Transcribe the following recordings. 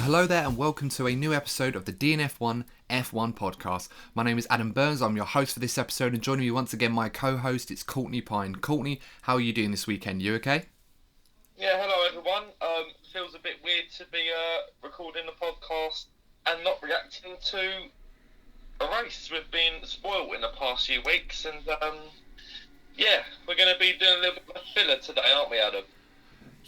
Hello there and welcome to a new episode of the DNF1 F1 podcast. My name is Adam Burns, I'm your host for this episode, and joining me once again my co-host, it's Courtney Pine. Courtney, how are you doing this weekend? You okay? Yeah, hello everyone. Feels a bit weird to be recording the podcast and not reacting to a race. We've been spoiled in the past few weeks, and yeah, we're going to be doing a little bit of a filler today, aren't we, Adam?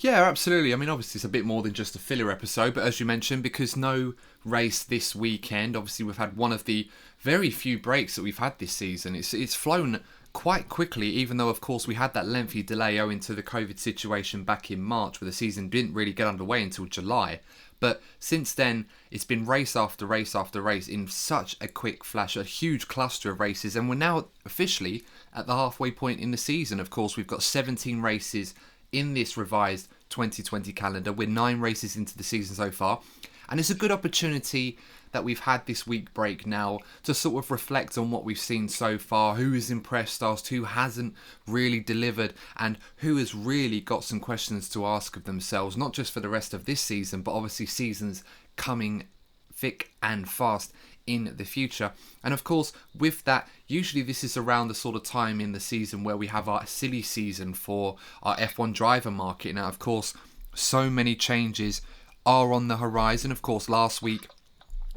Yeah, absolutely. I mean, obviously it's a bit more than just a filler episode, but as you mentioned, because no race this weekend, obviously we've had one of the very few breaks that we've had this season. It's flown quite quickly, even though of course we had that lengthy delay owing to the COVID situation back in March, where the season didn't really get underway until July. But since then, it's been race after race after race in such a quick flash, a huge cluster of races, and we're now officially at the halfway point in the season. Of course, we've got 17 races in this revised 2020 calendar. We're 9 races into the season so far, and it's a good opportunity that we've had this week break now to sort of reflect on what we've seen so far, who has impressed us, who hasn't really delivered, and who has really got some questions to ask of themselves, not just for the rest of this season, but obviously seasons coming thick and fast in the future. And of course, with that, usually this is around the sort of time in the season where we have our silly season for our F1 driver market. Now, of course, so many changes are on the horizon. Of course, last week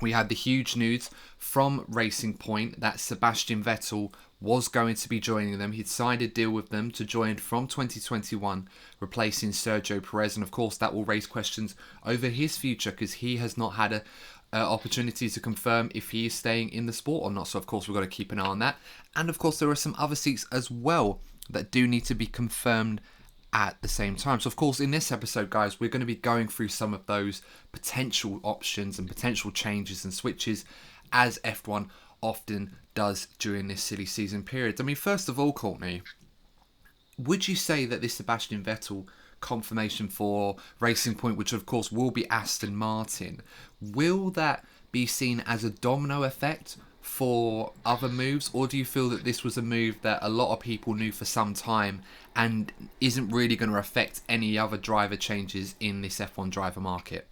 we had the huge news from Racing Point that Sebastian Vettel was going to be joining them. He'd signed a deal with them to join from 2021, replacing Sergio Perez. And of course, that will raise questions over his future, because he has not had a opportunity to confirm if he is staying in the sport or not. So of course we've got to keep an eye on that. And of course there are some other seats as well that do need to be confirmed at the same time. So of course in this episode, guys, we're going to be going through some of those potential options and potential changes and switches, as F1 often does during this silly season period. I mean, first of all, Courtney, would you say that this Sebastian Vettel confirmation for Racing Point, which of course will be Aston Martin, will that be seen as a domino effect for other moves, or do you feel that this was a move that a lot of people knew for some time and isn't really going to affect any other driver changes in this F1 driver market?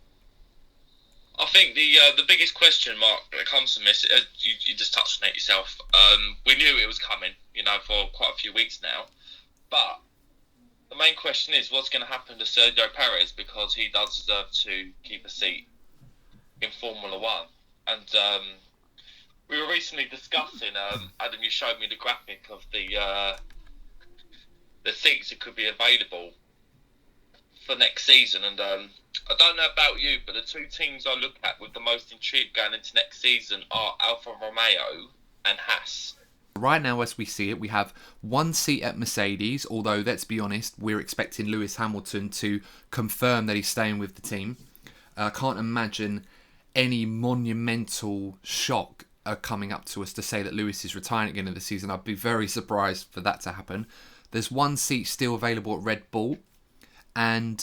I think the biggest question mark when it comes to this, you just touched on it yourself. We knew it was coming, for quite a few weeks now, but the main question is what's going to happen to Sergio Perez, because he does deserve to keep a seat in Formula One. And we were recently discussing, Adam, you showed me the graphic of the seats that could be available for next season. And I don't know about you, but the two teams I look at with the most intrigue going into next season are Alfa Romeo and Haas. Right now, as we see it, we have one seat at Mercedes, although, let's be honest, we're expecting Lewis Hamilton to confirm that he's staying with the team. I can't imagine any monumental shock coming up to us to say that Lewis is retiring at the end of the season. I'd be very surprised for that to happen. There's one seat still available at Red Bull, and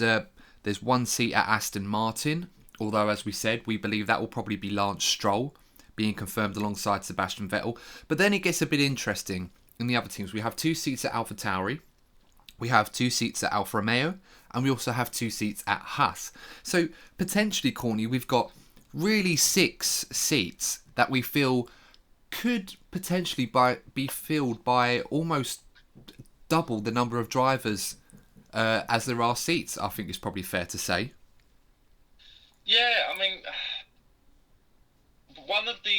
there's one seat at Aston Martin, although, as we said, we believe that will probably be Lance Stroll, being confirmed alongside Sebastian Vettel. But then it gets a bit interesting in the other teams. We have 2 seats at AlphaTauri, we have 2 seats at Alfa Romeo, and we also have 2 seats at Haas. So potentially, Courtney, we've got really 6 seats that we feel could potentially be filled by almost double the number of drivers as there are seats, I think is probably fair to say. Yeah, I mean, one of the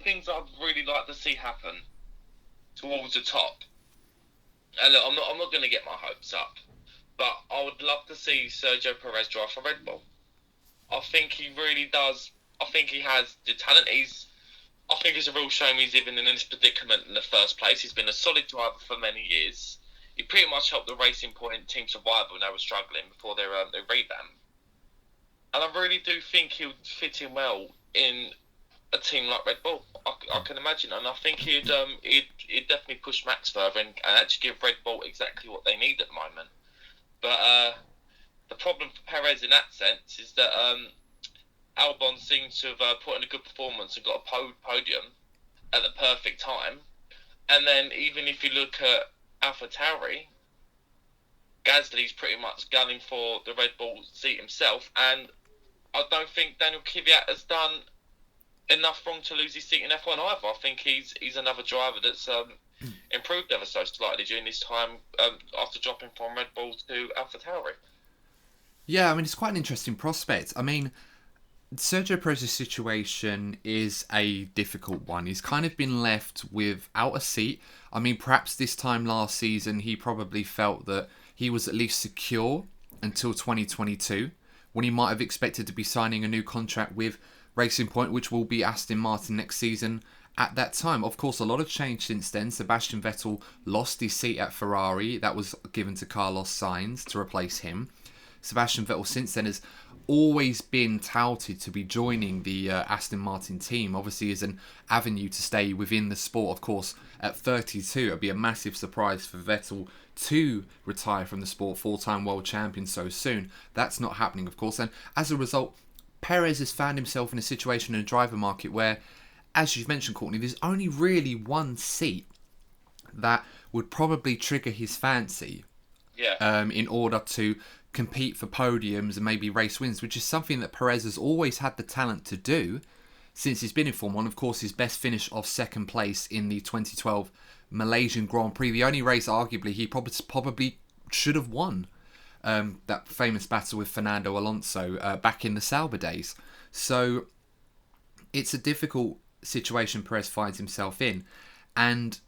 things I'd really like to see happen towards the top, and look, I'm not going to get my hopes up, but I would love to see Sergio Perez drive for Red Bull. I think he really does. I think he has the talent. I think it's a real shame he's even in this predicament in the first place. He's been a solid driver for many years. He pretty much helped the Racing Point team survive when they were struggling before their revamp. And I really do think he would fit in well in a team like Red Bull. I can imagine, and I think he'd definitely push Max further and actually give Red Bull exactly what they need at the moment. But the problem for Perez in that sense is that Albon seems to have put in a good performance and got a podium at the perfect time. And then even if you look at AlphaTauri, Gasly's pretty much gunning for the Red Bull seat himself, and I don't think Daniel Kvyat has done enough wrong to lose his seat in F1 either. I think he's another driver that's improved ever so slightly during this time after dropping from Red Bull to AlphaTauri. Yeah, I mean, it's quite an interesting prospect. I mean, Sergio Perez's situation is a difficult one. He's kind of been left without a seat. I mean, perhaps this time last season, he probably felt that he was at least secure until 2022, when he might have expected to be signing a new contract with Racing Point, which will be Aston Martin next season. At that time, of course, a lot of change since then. Sebastian Vettel lost his seat at Ferrari. That was given to Carlos Sainz to replace him. Sebastian Vettel since then has always been touted to be joining the Aston Martin team. Obviously, as an avenue to stay within the sport. Of course, at 32, it would be a massive surprise for Vettel to retire from the sport, four-time world champion so soon. That's not happening, of course. And as a result, Perez has found himself in a situation in a driver market where, as you've mentioned, Courtney, there's only really one seat that would probably trigger his fancy in order to compete for podiums and maybe race wins, which is something that Perez has always had the talent to do since he's been in Formula 1. Of course, his best finish of second place in the 2012 Malaysian Grand Prix, the only race arguably he probably should have won. That famous battle with Fernando Alonso back in the Sauber days. So it's a difficult situation Perez finds himself in. And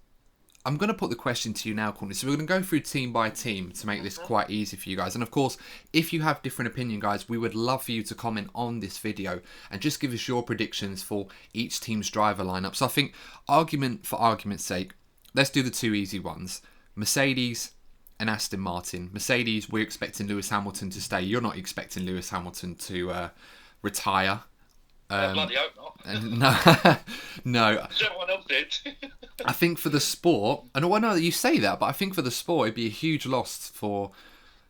I'm going to put the question to you now, Courtney. So we're going to go through team by team to make this quite easy for you guys. And of course, if you have different opinion, guys, we would love for you to comment on this video and just give us your predictions for each team's driver lineup. So I think, for argument's sake, let's do the two easy ones. Mercedes and Aston Martin. Mercedes, we're expecting Lewis Hamilton to stay. You're not expecting Lewis Hamilton to retire. Bloody hope not. No, no. Everyone else did. I think for the sport, and I know that you say that, but I think for the sport, it'd be a huge loss for,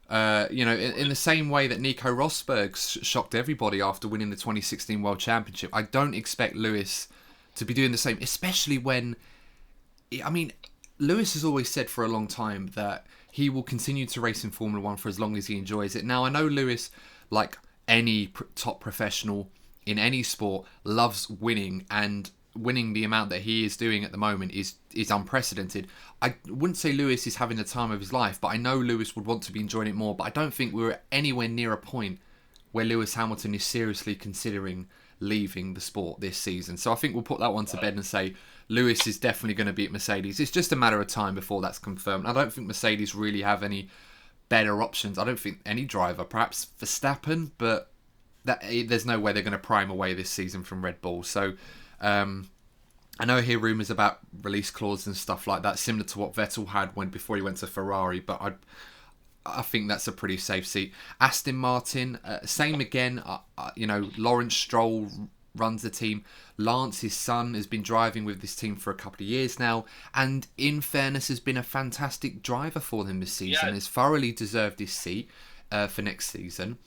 in the same way that Nico Rosberg shocked everybody after winning the 2016 World Championship. I don't expect Lewis to be doing the same, especially when, I mean, Lewis has always said for a long time that he will continue to race in Formula 1 for as long as he enjoys it. Now, I know Lewis, like any top professional in any sport, loves winning, and winning the amount that he is doing at the moment is unprecedented. I wouldn't say Lewis is having the time of his life, but I know Lewis would want to be enjoying it more. But I don't think we're anywhere near a point where Lewis Hamilton is seriously considering leaving the sport this season. So I think we'll put that one to bed and say Lewis is definitely going to be at Mercedes. It's just a matter of time before that's confirmed. I don't think Mercedes really have any better options. I don't think any driver, perhaps Verstappen, but there's no way they're going to prime away this season from Red Bull. So I know I hear rumours about release clauses and stuff like that, similar to what Vettel had before he went to Ferrari, but I think that's a pretty safe seat. Aston Martin, same again. Lawrence Stroll runs the team. Lance, his son, has been driving with this team for a couple of years now, and in fairness has been a fantastic driver for them this season. Has thoroughly deserved his seat for next season.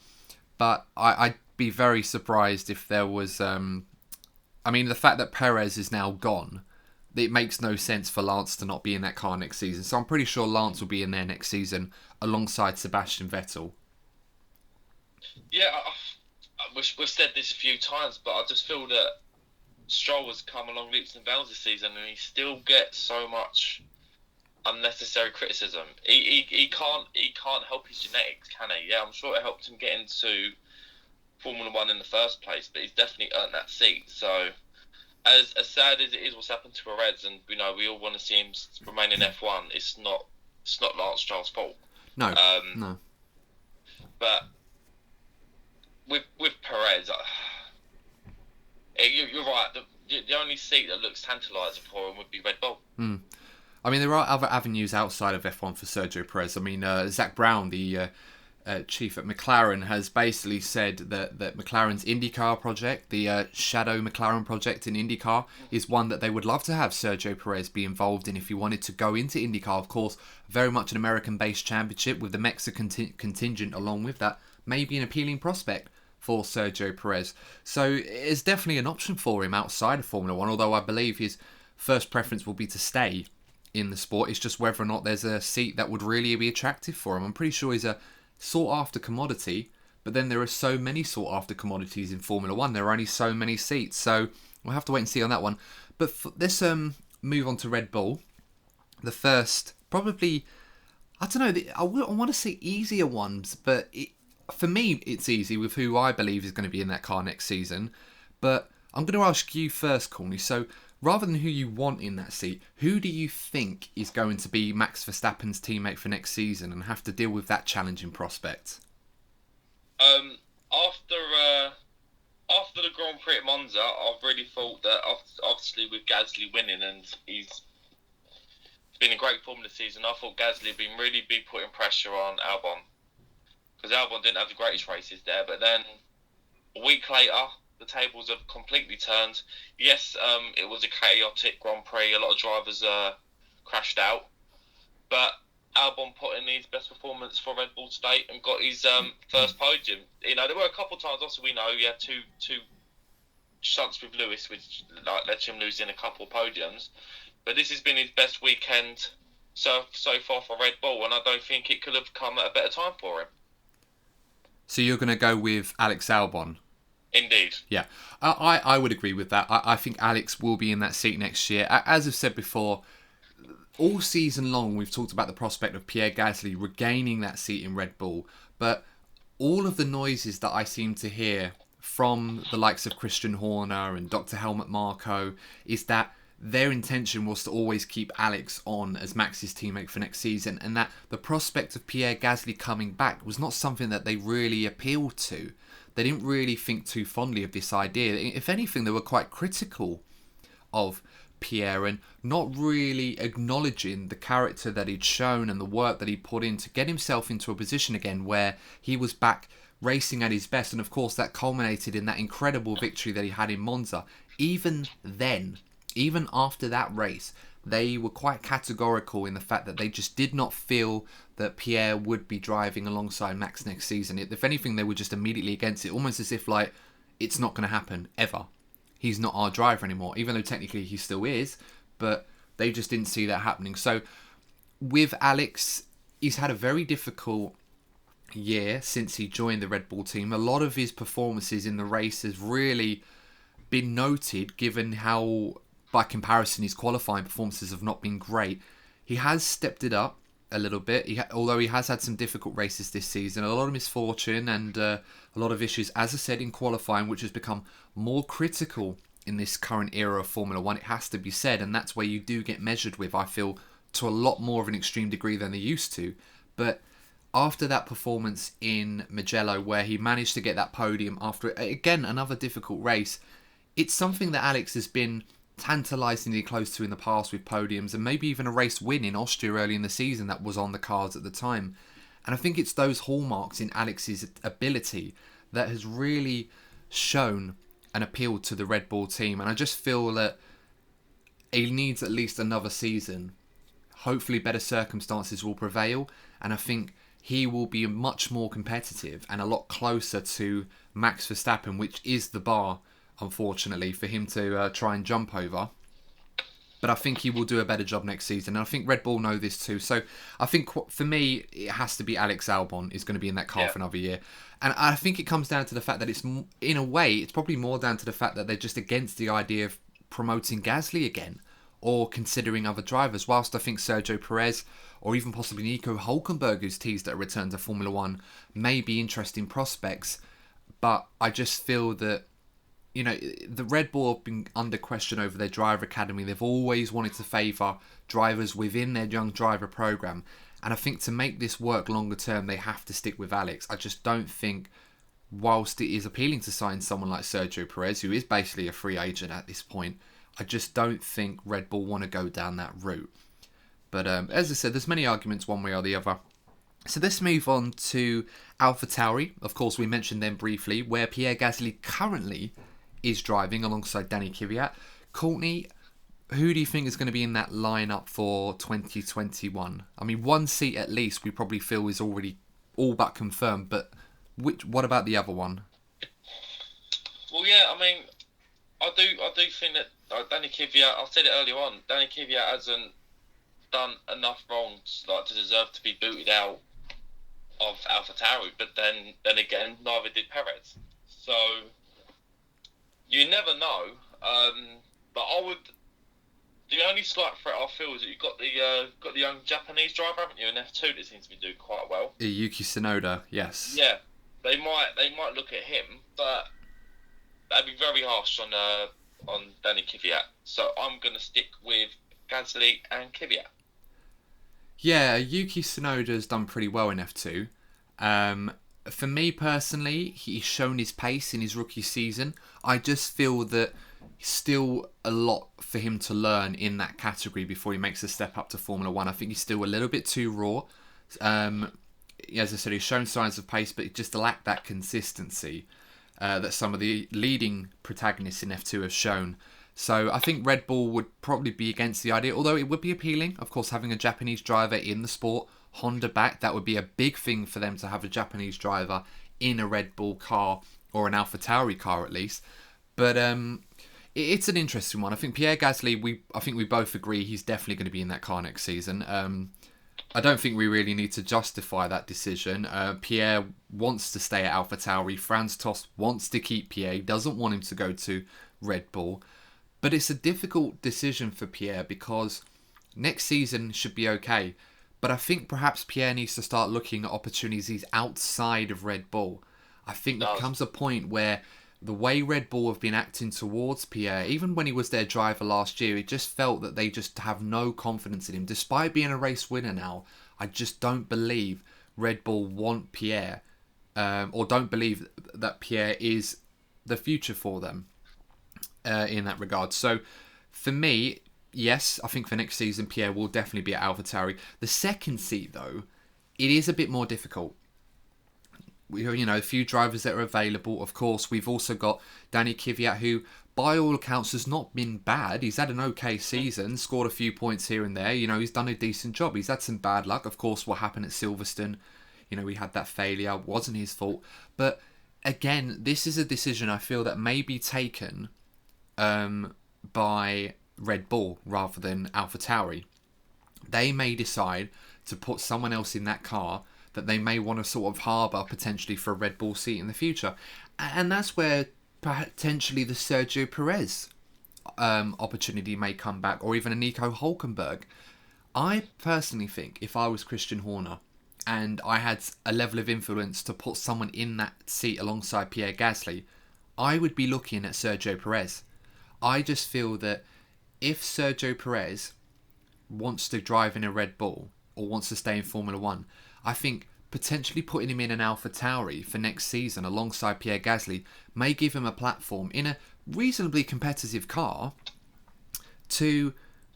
But I'd be very surprised if there was... the fact that Perez is now gone, it makes no sense for Lance to not be in that car next season. So I'm pretty sure Lance will be in there next season alongside Sebastian Vettel. Yeah, we've said this a few times, but I just feel that Stroll has come along leaps and bounds this season, and he still gets so much unnecessary criticism. He can't help his genetics, can he? Yeah, I'm sure it helped him get into Formula 1 in the first place, but he's definitely earned that seat. So as sad as it is what's happened to Perez, and we all want to see him remain in F1, it's not Lance Stroll's fault. No, no. But with Perez, you're right. The only seat that looks tantalising for him would be Red Bull. I mean, there are other avenues outside of F1 for Sergio Perez. I mean, Zach Brown, the chief at McLaren, has basically said that McLaren's IndyCar project, the Shadow McLaren project in IndyCar, is one that they would love to have Sergio Perez be involved in if he wanted to go into IndyCar. Of course, very much an American-based championship with the Mexican contingent along with that, may be an appealing prospect for Sergio Perez. So it's definitely an option for him outside of Formula 1, although I believe his first preference will be to stay in the sport. It's just whether or not there's a seat that would really be attractive for him. I'm pretty sure he's a sought-after commodity, But then there are so many sought after commodities in Formula One. There are only so many seats, so we'll have to wait and see on that one. But let's move on to Red Bull. The first, probably, I don't know, I want to say easier ones, but for me, it's easy with who I believe is going to be in that car next season. But I'm going to ask you first, Courtney. So rather than who you want in that seat, who do you think is going to be Max Verstappen's teammate for next season and have to deal with that challenging prospect? After the Grand Prix at Monza, I've really thought that obviously with Gasly winning, and he's been in great form this season, I thought Gasly had been really putting pressure on Albon, because Albon didn't have the greatest races there. But then a week later, the tables have completely turned. Yes, it was a chaotic Grand Prix. A lot of drivers crashed out, but Albon put in his best performance for Red Bull today and got his first podium. You know, there were a couple of times, also we know, he had two shunts with Lewis, which let him lose in a couple of podiums. But this has been his best weekend so far for Red Bull, and I don't think it could have come at a better time for him. So you're going to go with Alex Albon? Indeed. Yeah, I would agree with that. I think Alex will be in that seat next year. As I've said before, all season long we've talked about the prospect of Pierre Gasly regaining that seat in Red Bull, but all of the noises that I seem to hear from the likes of Christian Horner and Dr. Helmut Marko is that their intention was to always keep Alex on as Max's teammate for next season, and that the prospect of Pierre Gasly coming back was not something that they really appealed to. They didn't really think too fondly of this idea. If anything, they were quite critical of Pierre and not really acknowledging the character that he'd shown and the work that he put in to get himself into a position again where he was back racing at his best. And of course that culminated in that incredible victory that he had in Monza. Even then, even after that race, they were quite categorical in the fact that they just did not feel that Pierre would be driving alongside Max next season. If anything, they were just immediately against it, almost as if like it's not going to happen ever. He's not our driver anymore, even though technically he still is, but they just didn't see that happening. So with Alex, he's had a very difficult year since he joined the Red Bull team. A lot of his performances in the race has really been noted, given how, by comparison, his qualifying performances have not been great. He has stepped it up a little bit, although he has had some difficult races this season, a lot of misfortune and a lot of issues, as I said, in qualifying, which has become more critical in this current era of Formula One. It has to be said, and that's where you do get measured with, I feel, to a lot more of an extreme degree than they used to. But after that performance in Mugello, where he managed to get that podium after, again, another difficult race, it's something that Alex has been tantalisingly close to in the past with podiums, and maybe even a race win in Austria early in the season that was on the cards at the time. And I think it's those hallmarks in Alex's ability that has really shown and appealed to the Red Bull team. And I just feel that he needs at least another season. Hopefully better circumstances will prevail, and I think he will be much more competitive and a lot closer to Max Verstappen, which is the bar, unfortunately, for him to try and jump over. But I think he will do a better job next season, and I think Red Bull know this too. So I think for me, it has to be Alex Albon is going to be in that car for another year. And I think it comes down to the fact that it's, in a way, it's probably more down to the fact that they're just against the idea of promoting Gasly again or considering other drivers. Whilst I think Sergio Perez or even possibly Nico Hülkenberg, who's teased at a return to Formula One, may be interesting prospects. But I just feel that, you know, the Red Bull have been under question over their driver academy. They've always wanted to favour drivers within their young driver programme. And I think to make this work longer term, they have to stick with Alex. I just don't think, whilst it is appealing to sign someone like Sergio Perez, who is basically a free agent at this point, I just don't think Red Bull want to go down that route. But as I said, there's many arguments one way or the other. So let's move on to AlphaTauri. Of course, we mentioned them briefly, where Pierre Gasly currently is driving alongside Danny Kvyat. Courtney, who do you think is going to be in that lineup for 2021? I mean, one seat at least we probably feel is already all but confirmed, but what about the other one? Well, yeah, I mean, I do think that Danny Kvyat, I said it earlier on, Danny Kvyat hasn't done enough wrong to deserve to be booted out of AlphaTauri, but then again, neither did Perez. So you never know. But I would. The only slight threat I feel is that you've got the young Japanese driver, haven't you, in F2 that seems to be doing quite well. Yuki Tsunoda, yes. Yeah, they might look at him, but that'd be very harsh on Danny Kvyat. So I'm gonna stick with Gasly and Kvyat. Yeah, Yuki Tsunoda's done pretty well in F2. For me personally, he's shown his pace in his rookie season. I just feel that still a lot for him to learn in that category before he makes a step up to Formula One. I think he's still a little bit too raw. As I said, he's shown signs of pace, but he just lacked that consistency that some of the leading protagonists in F2 have shown. So I think Red Bull would probably be against the idea, although it would be appealing, of course, having a Japanese driver in the sport. Honda back, that would be a big thing for them to have a Japanese driver in a Red Bull car, or an AlphaTauri car at least. But it's an interesting one. I think Pierre Gasly, I think we both agree he's definitely going to be in that car next season. I don't think we really need to justify that decision. Pierre wants to stay at AlphaTauri. Franz Tost wants to keep Pierre, doesn't want him to go to Red Bull. But it's a difficult decision for Pierre because next season should be okay. But I think perhaps Pierre needs to start looking at opportunities outside of Red Bull. I think there comes a point where the way Red Bull have been acting towards Pierre, even when he was their driver last year, it just felt that they just have no confidence in him. Despite being a race winner now, I just don't believe Red Bull want Pierre, or don't believe that Pierre is the future for them in that regard. So for me, yes, I think for next season, Pierre will definitely be at AlphaTauri. The second seat, though, it is a bit more difficult. A few drivers that are available. Of course, we've also got Danny Kvyat, who, by all accounts, has not been bad. He's had an okay season, scored a few points here and there. He's done a decent job. He's had some bad luck. Of course, what happened at Silverstone, we had that failure. Wasn't his fault. But again, this is a decision I feel that may be taken by Red Bull rather than AlphaTauri. They may decide to put someone else in that car that they may want to sort of harbour potentially for a Red Bull seat in the future. And that's where potentially the Sergio Perez opportunity may come back, or even a Nico Hulkenberg. I personally think if I was Christian Horner and I had a level of influence to put someone in that seat alongside Pierre Gasly, I would be looking at Sergio Perez. I just feel that if Sergio Perez wants to drive in a Red Bull or wants to stay in Formula One, I think potentially putting him in an AlphaTauri for next season alongside Pierre Gasly may give him a platform in a reasonably competitive car to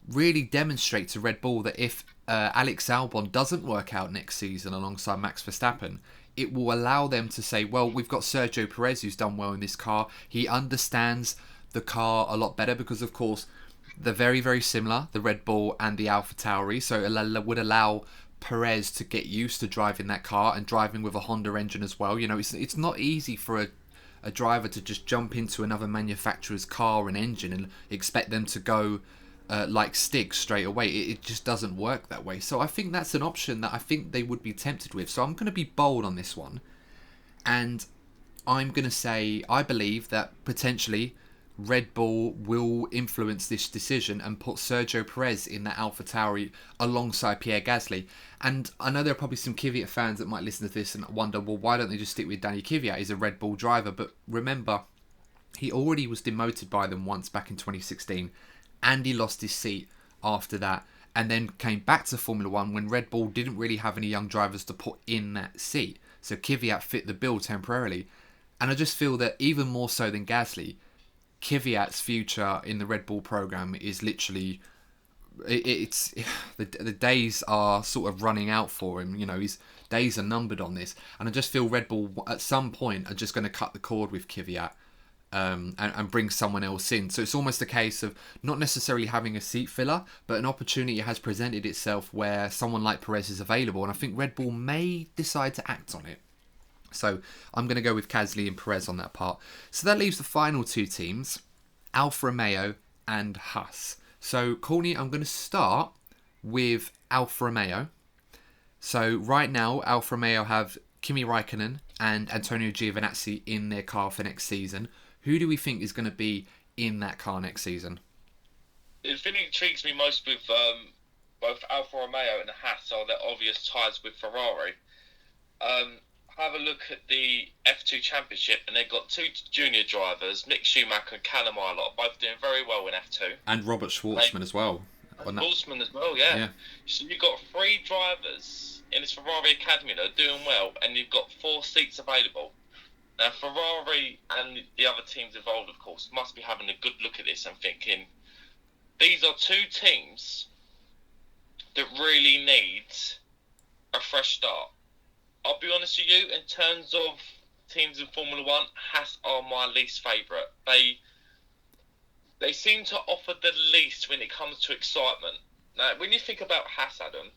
really demonstrate to Red Bull that if Alex Albon doesn't work out next season alongside Max Verstappen, it will allow them to say, well, we've got Sergio Perez who's done well in this car. He understands the car a lot better because, of course, they're very, very similar, the Red Bull and the AlphaTauri, so it would allow Perez to get used to driving that car and driving with a Honda engine as well. It's not easy for a driver to just jump into another manufacturer's car and engine and expect them to go like Stig straight away. It just doesn't work that way. So I think that's an option that I think they would be tempted with. So I'm going to be bold on this one. And I'm going to say I believe that potentially Red Bull will influence this decision and put Sergio Perez in that AlphaTauri alongside Pierre Gasly. And I know there are probably some Kvyat fans that might listen to this and wonder, well, why don't they just stick with Danny Kvyat? He's a Red Bull driver. But remember, he already was demoted by them once back in 2016, and he lost his seat after that, and then came back to Formula One when Red Bull didn't really have any young drivers to put in that seat. So Kvyat fit the bill temporarily. And I just feel that even more so than Gasly, Kvyat's future in the Red Bull program is literally, the days are sort of running out for him. His days are numbered on this, and I just feel Red Bull at some point are just going to cut the cord with Kvyat and bring someone else in. So it's almost a case of not necessarily having a seat filler, but an opportunity has presented itself where someone like Perez is available, and I think Red Bull may decide to act on it. So I'm going to go with Gasly and Perez on that part. So that leaves the final two teams, Alfa Romeo and Haas. So, Courtney, I'm going to start with Alfa Romeo. So right now, Alfa Romeo have Kimi Raikkonen and Antonio Giovinazzi in their car for next season. Who do we think is going to be in that car next season? The thing that intrigues me most with both Alfa Romeo and Haas are their obvious ties with Ferrari. Have a look at the F2 Championship, and they've got two junior drivers, Mick Schumacher and Callum Ilott, both doing very well in F2. And Robert Schwartzman as well. Schwartzman as well, yeah. So you've got 3 drivers in this Ferrari Academy that are doing well, and you've got 4 seats available. Now, Ferrari and the other teams involved, of course, must be having a good look at this and thinking, these are 2 teams that really need a fresh start. I'll be honest with you, in terms of teams in Formula One, Haas are my least favourite. They seem to offer the least when it comes to excitement. Now, when you think about Haas, Adam,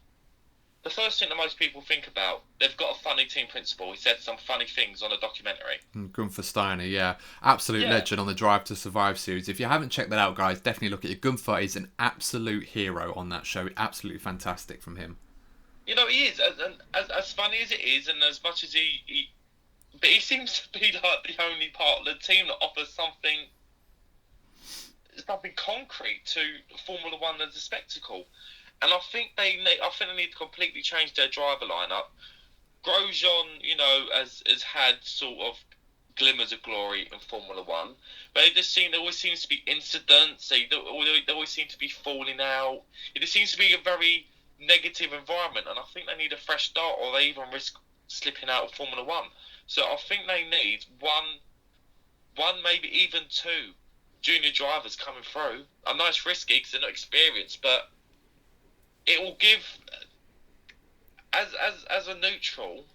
the first thing that most people think about, they've got a funny team principal. He said some funny things on a documentary. Gunther Steiner, yeah. Absolute legend on the Drive to Survive series. If you haven't checked that out, guys, definitely look at it. Gunther is an absolute hero on that show. Absolutely fantastic from him. You know, he is. As funny as it is, and as much as but he seems to be like the only part of the team that offers something concrete to Formula One as a spectacle. And I think they need to completely change their driver lineup. Grosjean, you know, has had sort of glimmers of glory in Formula One, but there always seems to be incidents. They always seem to be falling out. It just seems to be a very negative environment, and I think they need a fresh start, or they even risk slipping out of Formula One. So I think they need one, maybe even 2 junior drivers coming through. I know it's risky because they're not experienced, but it will give, as a neutral,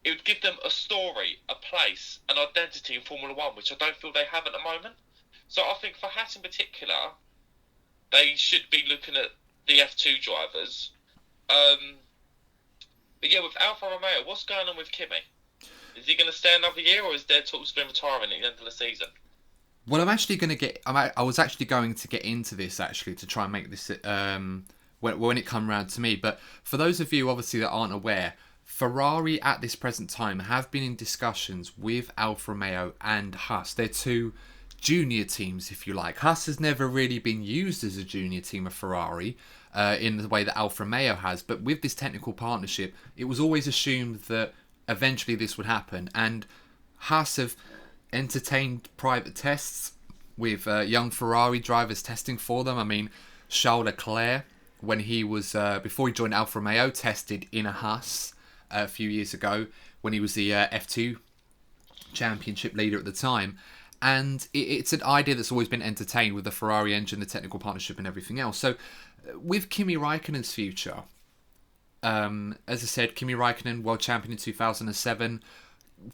it would give them a story, a place, an identity in Formula One, which I don't feel they have at the moment. So I think for Haas in particular, they should be looking at the F2 drivers. But yeah, with Alfa Romeo, what's going on with Kimi? Is he going to stay another year, or is there talks of him retiring at the end of the season? Well, I was actually going to get into this, actually, to try and make this when it come round to me. But for those of you, obviously, that aren't aware, Ferrari at this present time have been in discussions with Alfa Romeo and Haas. They're 2 junior teams, if you like. Haas has never really been used as a junior team of Ferrari in the way that Alfa Romeo has. But with this technical partnership, it was always assumed that eventually this would happen. And Haas have entertained private tests with young Ferrari drivers testing for them. I mean, Charles Leclerc, when he was before he joined Alfa Romeo, tested in a Haas a few years ago when he was the F2 championship leader at the time. And it's an idea that's always been entertained with the Ferrari engine, the technical partnership and everything else. So with Kimi Raikkonen's future, as I said, Kimi Raikkonen, world champion in 2007,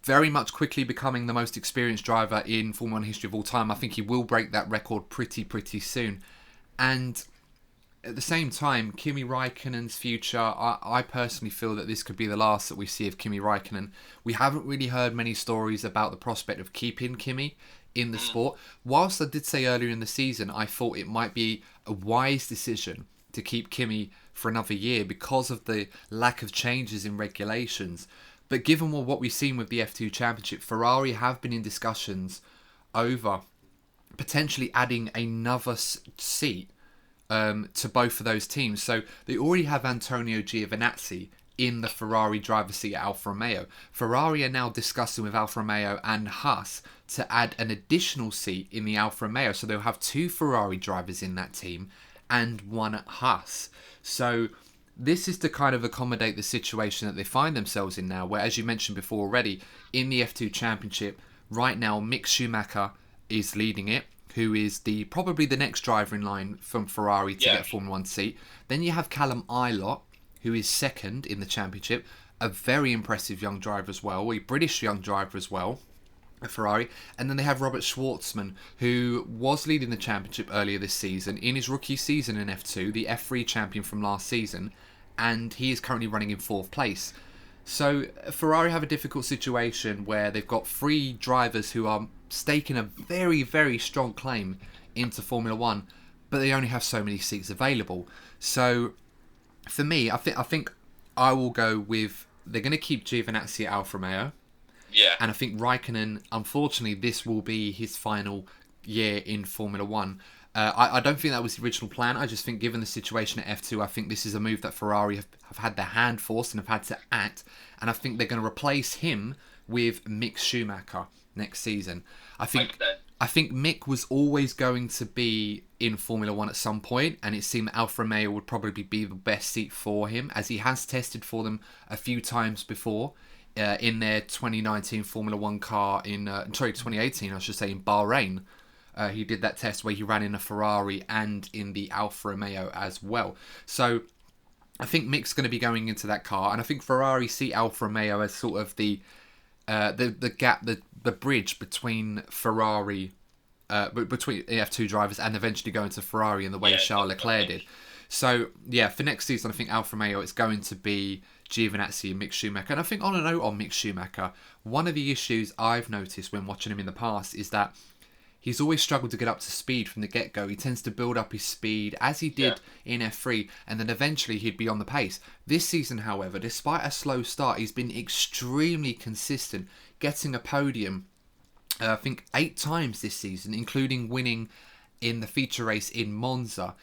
very much quickly becoming the most experienced driver in Formula 1 history of all time. I think he will break that record pretty soon. And at the same time, Kimi Raikkonen's future, I personally feel that this could be the last that we see of Kimi Raikkonen. We haven't really heard many stories about the prospect of keeping Kimi in the sport. Whilst I did say earlier in the season, I thought it might be a wise decision to keep Kimi for another year because of the lack of changes in regulations. But given what we've seen with the F2 Championship, Ferrari have been in discussions over potentially adding another seat to both of those teams. So they already have Antonio Giovinazzi in the Ferrari driver's seat at Alfa Romeo. Ferrari are now discussing with Alfa Romeo and Haas to add an additional seat in the Alfa Romeo. So they'll have 2 Ferrari drivers in that team and 1 at Haas. So this is to kind of accommodate the situation that they find themselves in now, where, as you mentioned before already, in the F2 Championship, right now Mick Schumacher is leading it, who is probably the next driver in line from Ferrari to get a Formula 1 seat. Then you have Callum Ilott, who is second in the championship, a very impressive young driver as well, a British young driver as well at Ferrari. And then they have Robert Schwartzman, who was leading the championship earlier this season in his rookie season in F2, the F3 champion from last season, and he is currently running in 4th place. So Ferrari have a difficult situation where they've got 3 drivers who are staking a very, very strong claim into Formula 1, but they only have so many seats available. So for me, I think I will go with they're going to keep Giovinazzi at Alfa Romeo. Yeah. And I think Raikkonen, unfortunately, this will be his final year in Formula One. I don't think that was the original plan. I just think, given the situation at F2, I think this is a move that Ferrari have had their hand forced and have had to act. And I think they're going to replace him with Mick Schumacher next season. I think Mick was always going to be in Formula One at some point, and it seemed that Alfa Romeo would probably be the best seat for him, as he has tested for them a few times before. In their 2019 Formula One car 2018, I should say, in Bahrain. He did that test where he ran in a Ferrari and in the Alfa Romeo as well. So I think Mick's going to be going into that car, and I think Ferrari see Alfa Romeo as sort of the gap, the bridge between Ferrari, between the F2 drivers, and eventually going to Ferrari in the way Charles Leclerc did. So yeah, for next season, I think Alfa Romeo it's going to be Giovinazzi and Mick Schumacher. And I think on a note on Mick Schumacher, one of the issues I've noticed when watching him in the past is that he's always struggled to get up to speed from the get-go. He tends to build up his speed, as he did in F3, and then eventually he'd be on the pace. This season, however, despite a slow start, he's been extremely consistent, getting a podium, I think 8 times this season, including winning in the feature race in Monza.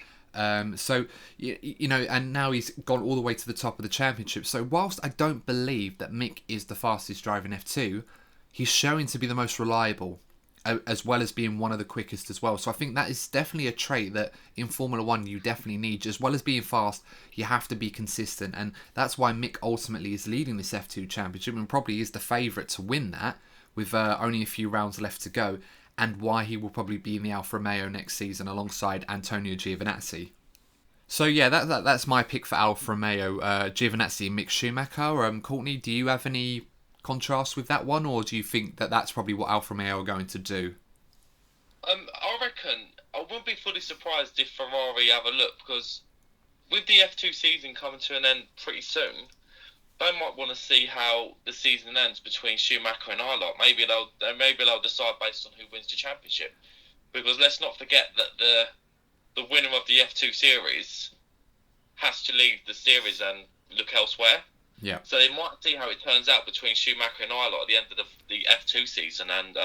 So, you know, and now he's gone all the way to the top of the championship. So whilst I don't believe that Mick is the fastest driver in F2, he's showing to be the most reliable, as well as being one of the quickest as well. So I think that is definitely a trait that in Formula One you definitely need. As well as being fast, you have to be consistent. And that's why Mick ultimately is leading this F2 championship and probably is the favourite to win that with only a few rounds left to go. And why he will probably be in the Alfa Romeo next season alongside Antonio Giovinazzi. So yeah, that's my pick for Alfa Romeo, Giovinazzi and Mick Schumacher. Courtney, do you have any contrast with that one, or do you think that that's probably what Alfa Romeo are going to do? I reckon I wouldn't be fully surprised if Ferrari have a look, because with the F2 season coming to an end pretty soon, they might want to see how the season ends between Schumacher and I lot. Maybe they'll decide based on who wins the championship, because let's not forget that the winner of the F2 series has to leave the series and look elsewhere. Yeah. So they might see how it turns out between Schumacher and I lot at the end of the F2 season and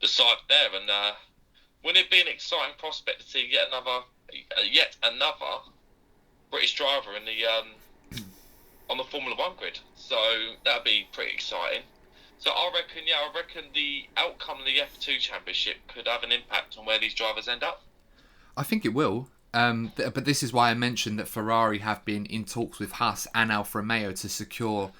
decide there. And wouldn't it be an exciting prospect to see yet another British driver in the on the Formula One grid? So that'd be pretty exciting. So I reckon the outcome of the F2 championship could have an impact on where these drivers end up. I think it will. But this is why I mentioned that Ferrari have been in talks with Haas and Alfa Romeo to secure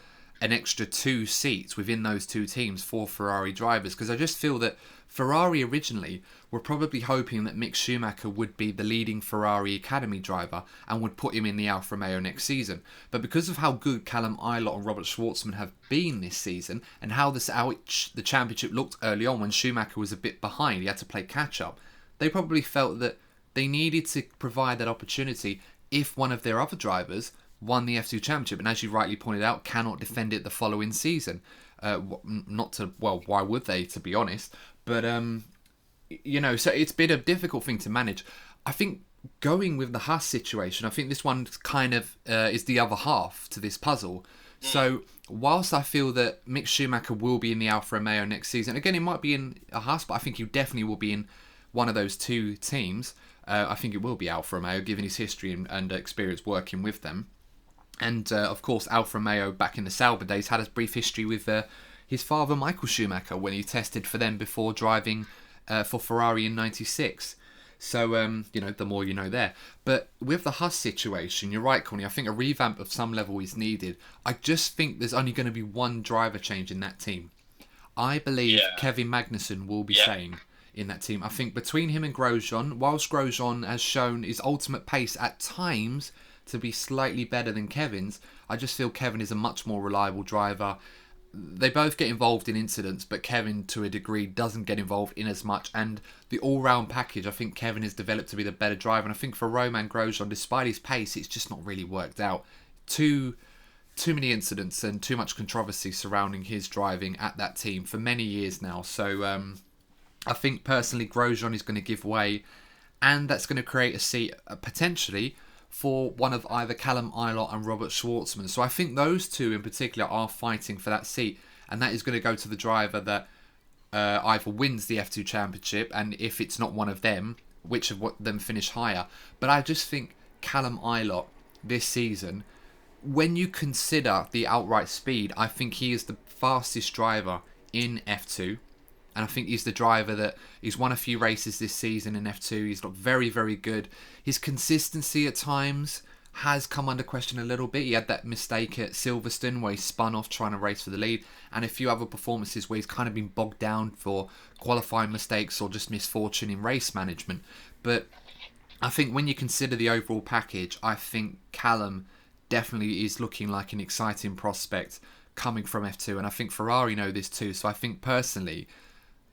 an extra 2 seats within those 2 teams for Ferrari drivers, because I just feel that Ferrari originally were probably hoping that Mick Schumacher would be the leading Ferrari Academy driver and would put him in the Alfa Romeo next season. But because of how good Callum Ilott and Robert Schwartzman have been this season, and how the championship looked early on when Schumacher was a bit behind, he had to play catch up, they probably felt that they needed to provide that opportunity if one of their other drivers won the F2 Championship, and as you rightly pointed out, cannot defend it the following season. Why would they, to be honest? But, so it's been a difficult thing to manage. I think going with the Haas situation, I think this one kind of is the other half to this puzzle. So whilst I feel that Mick Schumacher will be in the Alfa Romeo next season, again, it might be in a Haas, but I think he definitely will be in one of those 2 teams. I think it will be Alfa Romeo, given his history and experience working with them. And, of course, Alfa Romeo, back in the Sauber days, had a brief history with his father, Michael Schumacher, when he tested for them before driving for Ferrari in '96. So, the more you know there. But with the Haas situation, you're right, Connie, I think a revamp of some level is needed. I just think there's only going to be one driver change in that team. I believe Kevin Magnussen will be staying in that team. I think between him and Grosjean, whilst Grosjean has shown his ultimate pace at times to be slightly better than Kevin's, I just feel Kevin is a much more reliable driver. They both get involved in incidents, but Kevin to a degree doesn't get involved in as much, and the all-round package, I think Kevin has developed to be the better driver. And I think for Romain Grosjean, despite his pace, it's just not really worked out. Too many incidents and too much controversy surrounding his driving at that team for many years now. So I think personally Grosjean is going to give way, and that's going to create a seat potentially for one of either Callum Ilott and Robert Schwartzman. So I think those two in particular are fighting for that seat, and that is going to go to the driver that either wins the F2 Championship, and if it's not one of them, which of them finish higher. But I just think Callum Ilott this season, when you consider the outright speed, I think he is the fastest driver in F2. And I think he's the driver that he's won a few races this season in F2. He's looked very, very good. His consistency at times has come under question a little bit. He had that mistake at Silverstone where he spun off trying to race for the lead, and a few other performances where he's kind of been bogged down for qualifying mistakes or just misfortune in race management. But I think when you consider the overall package, I think Callum definitely is looking like an exciting prospect coming from F2, and I think Ferrari know this too. So I think personally,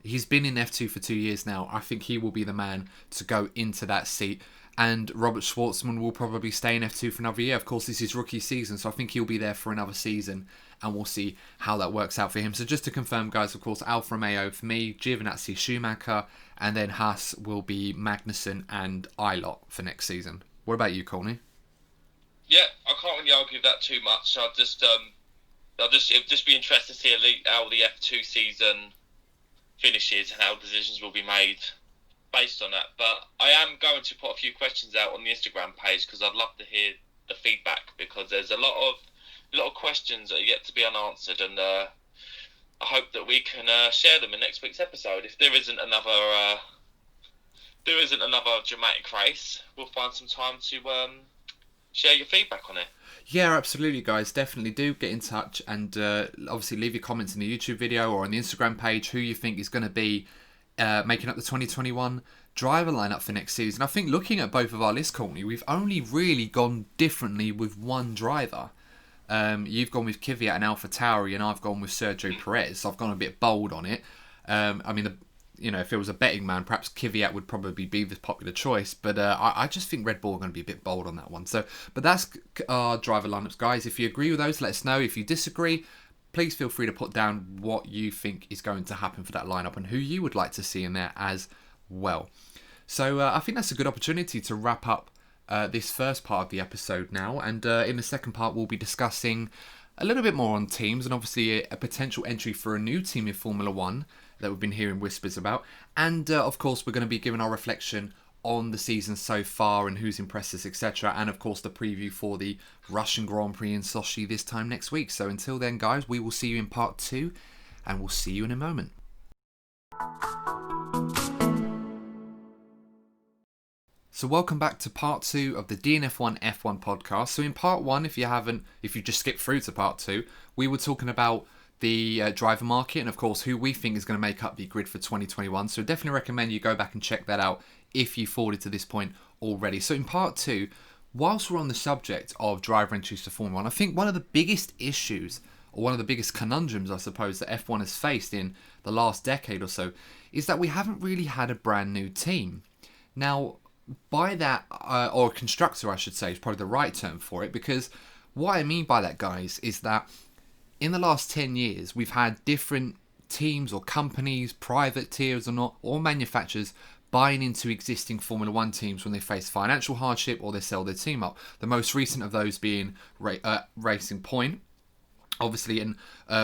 he's been in F2 for 2 years now. I think he will be the man to go into that seat. And Robert Schwartzman will probably stay in F2 for another year. Of course, this is his rookie season, so I think he'll be there for another season, and we'll see how that works out for him. So just to confirm, guys, of course, Alfa Romeo for me, Giovinazzi, Schumacher, and then Haas will be Magnussen and Ilott for next season. What about you, Courtney? Yeah, I can't really argue that too much. It'd just be interesting to see how the F2 season finishes and how decisions will be made based on that. But I am going to put a few questions out on the Instagram page because I'd love to hear the feedback, because there's a lot of questions that are yet to be unanswered, and I hope that we can share them in next week's episode. If there isn't another dramatic race, we'll find some time to share your feedback on it. Yeah, absolutely, guys. Definitely do get in touch, and obviously leave your comments in the YouTube video or on the Instagram page who you think is going to be making up the 2021 driver lineup for next season. I think looking at both of our lists, Courtney, we've only really gone differently with one driver. You've gone with Kvyat and AlphaTauri, and I've gone with Sergio Perez. So I've gone a bit bold on it. If it was a betting man, perhaps Kvyat would probably be the popular choice. But I just think Red Bull are going to be a bit bold on that one. But that's our driver lineups, guys. If you agree with those, let us know. If you disagree, please feel free to put down what you think is going to happen for that lineup and who you would like to see in there as well. So I think that's a good opportunity to wrap up this first part of the episode now. And in the second part, we'll be discussing a little bit more on teams and obviously a potential entry for a new team in Formula 1 that we've been hearing whispers about. And of course, we're going to be giving our reflection on the season so far and who's impressed us, etc. And of course, the preview for the Russian Grand Prix in Sochi this time next week. So until then, guys, we will see you in part 2, and we'll see you in a moment. So welcome back to part 2 of the DNF1 F1 podcast. So in part 1, if you just skipped through to part 2, we were talking about the driver market and of course who we think is going to make up the grid for 2021. So definitely recommend you go back and check that out if you've forwarded to this point already. So in part 2, whilst we're on the subject of driver entries to Formula 1, I think one of the biggest issues, or one of the biggest conundrums, I suppose, that F1 has faced in the last decade or so is that we haven't really had a brand new team. Now, by that, or constructor I should say, is probably the right term for it, because what I mean by that, guys, is that in the last 10 years, we've had different teams or companies, private tiers or not, or manufacturers buying into existing Formula 1 teams when they face financial hardship or they sell their team up. The most recent of those being Racing Point, obviously, and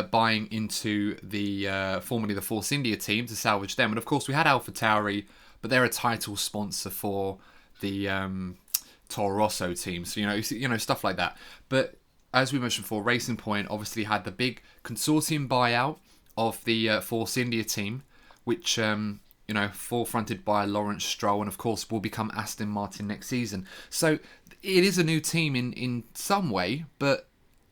buying into the formerly the Force India team to salvage them. And of course, we had AlphaTauri, but they're a title sponsor for the Toro Rosso team. So, stuff like that. But as we mentioned before, Racing Point obviously had the big consortium buyout of the Force India team, which, forefronted by Lawrence Stroll, and of course will become Aston Martin next season. So it is a new team in some way, but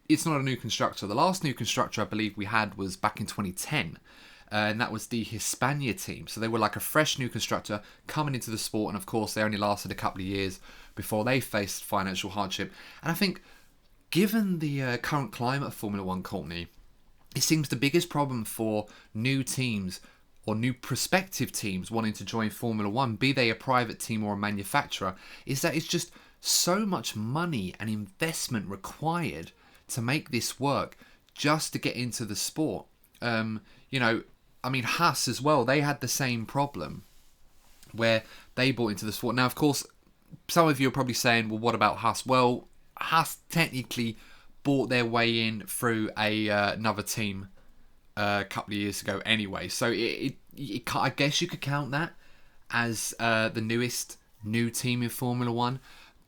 it's not a new constructor. The last new constructor I believe we had was back in 2010. And that was the Hispania team. So they were like a fresh new constructor coming into the sport. And of course, they only lasted a couple of years before they faced financial hardship. And I think, given the current climate of Formula 1, Courtney, it seems the biggest problem for new teams or new prospective teams wanting to join Formula 1, be they a private team or a manufacturer, is that it's just so much money and investment required to make this work just to get into the sport. Haas as well, they had the same problem where they bought into the sport. Now, of course, some of you are probably saying, well, what about Haas? Well, Haas technically bought their way in through another team a couple of years ago anyway. So I guess you could count that as the new team in Formula One.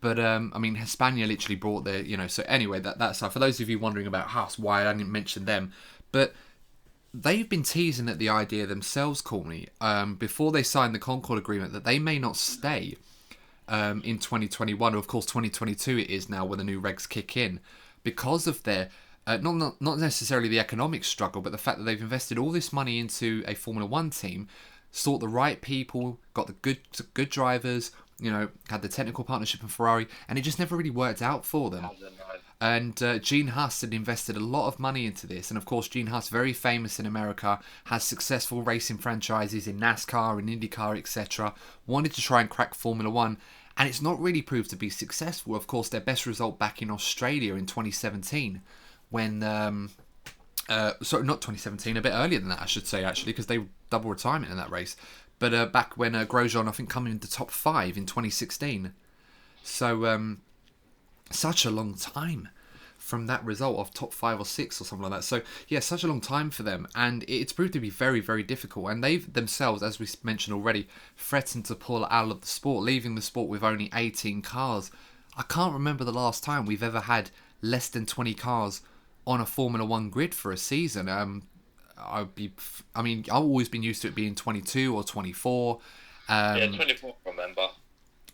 But I mean, Hispania literally brought their, So anyway, that's for those of you wondering about Haas, why I didn't mention them, but they've been teasing at the idea themselves, Courtney, before they signed the Concord Agreement, that they may not stay in 2021, or of course 2022 it is now when the new regs kick in, because of their not necessarily the economic struggle, but the fact that they've invested all this money into a Formula One team, sought the right people, got the good drivers, had the technical partnership in Ferrari, and it just never really worked out for them. And Gene Haas had invested a lot of money into this, and of course Gene Haas, very famous in America, has successful racing franchises in NASCAR and IndyCar, etc. Wanted to try and crack Formula One, and it's not really proved to be successful. Of course, their best result back in Australia in 2017, when sorry, not 2017, a bit earlier than that, I should say, actually, because they double retirement in that race. But back when Grosjean, I think, coming into top 5 in 2016. So such a long time from that result of top 5 or 6 or something like that. So yeah, such a long time for them, and it's proved to be very, very difficult. And they've themselves, as we mentioned already, threatened to pull out of the sport, leaving the sport with only 18 cars. I can't remember the last time we've ever had less than 20 cars on a Formula One grid for a season. I've always been used to it being 22 or 24. Yeah, 24, remember.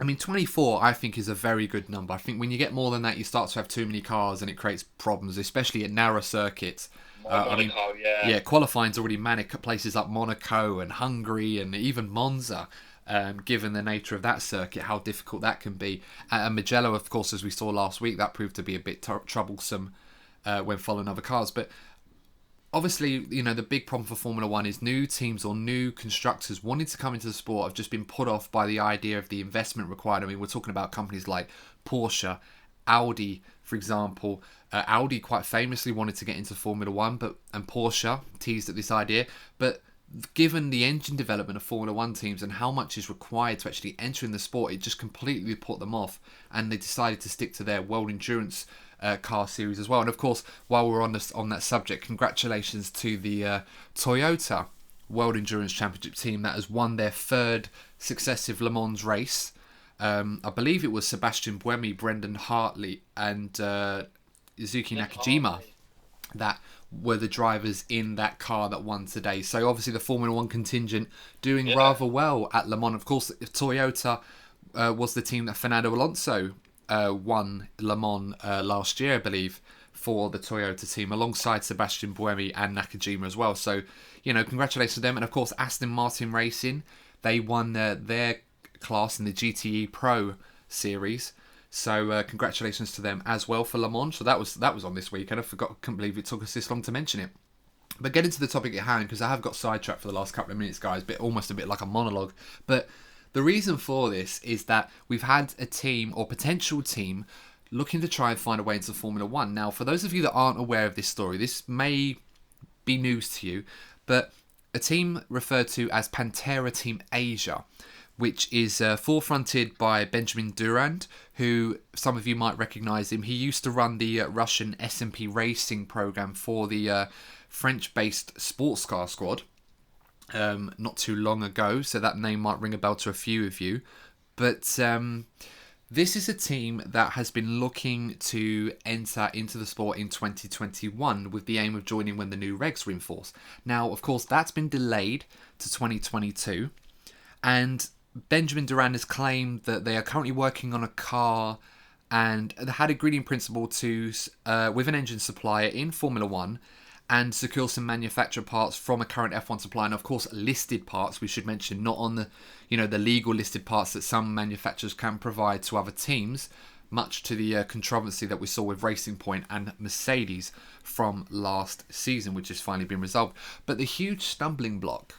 I mean, 24, I think, is a very good number. I think when you get more than that, you start to have too many cars and it creates problems, especially at narrow circuits. Monaco, yeah, qualifying's already manic at places like Monaco and Hungary and even Monza, given the nature of that circuit, how difficult that can be. And Mugello, of course, as we saw last week, that proved to be a bit troublesome when following other cars. But obviously, the big problem for Formula One is new teams or new constructors wanting to come into the sport have just been put off by the idea of the investment required. I mean, we're talking about companies like Porsche, Audi, for example. Audi quite famously wanted to get into Formula One, and Porsche teased at this idea. But given the engine development of Formula One teams and how much is required to actually enter in the sport, it just completely put them off, and they decided to stick to their World Endurance car series as well. And of course, while we're on that subject, congratulations to the Toyota World Endurance Championship team that has won their 3rd successive Le Mans race. I believe it was Sebastian Buemi, Brendan Hartley, and Yuzuki Nakajima that were the drivers in that car that won today. So obviously the Formula One contingent doing rather well at Le Mans. Of course, Toyota was the team that Fernando Alonso won Le Mans last year, I believe, for the Toyota team, alongside Sebastian Buemi and Nakajima as well. So, congratulations to them. And of course, Aston Martin Racing, they won their class in the GTE Pro series. So congratulations to them as well for Le Mans. So that was on this weekend. Couldn't believe it took us this long to mention it. But getting to the topic at hand, because I have got sidetracked for the last couple of minutes, guys, almost a bit like a monologue. But the reason for this is that we've had a team or potential team looking to try and find a way into Formula One. Now, for those of you that aren't aware of this story, this may be news to you, but a team referred to as Pantera Team Asia, which is forefronted by Benjamin Durand, who some of you might recognise him. He used to run the Russian S&P Racing program for the French-based sports car squad not too long ago, so that name might ring a bell to a few of you. But this is a team that has been looking to enter into the sport in 2021 with the aim of joining when the new regs are in force. Now, of course, that's been delayed to 2022, and Benjamin Durand has claimed that they are currently working on a car and had a agreed principle to with an engine supplier in Formula One and secure some manufactured parts from a current F1 supplier, and of course listed parts, we should mention, not on the the legal listed parts that some manufacturers can provide to other teams, much to the controversy that we saw with Racing Point and Mercedes from last season, which has finally been resolved. But the huge stumbling block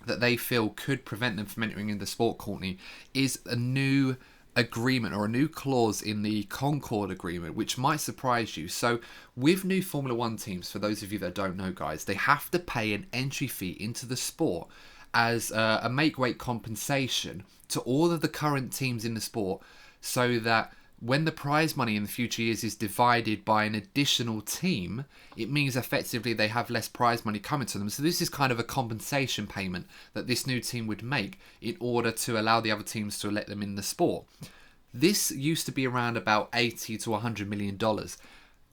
that they feel could prevent them from entering in the sport, Courtney, is a new agreement or a new clause in the Concord Agreement, which might surprise you. So with new Formula One teams, for those of you that don't know, guys, they have to pay an entry fee into the sport as a make-weight compensation to all of the current teams in the sport, so that when the prize money in the future years is divided by an additional team, it means effectively they have less prize money coming to them. So this is kind of a compensation payment that this new team would make in order to allow the other teams to let them in the sport. This used to be around about $80 to $100 million.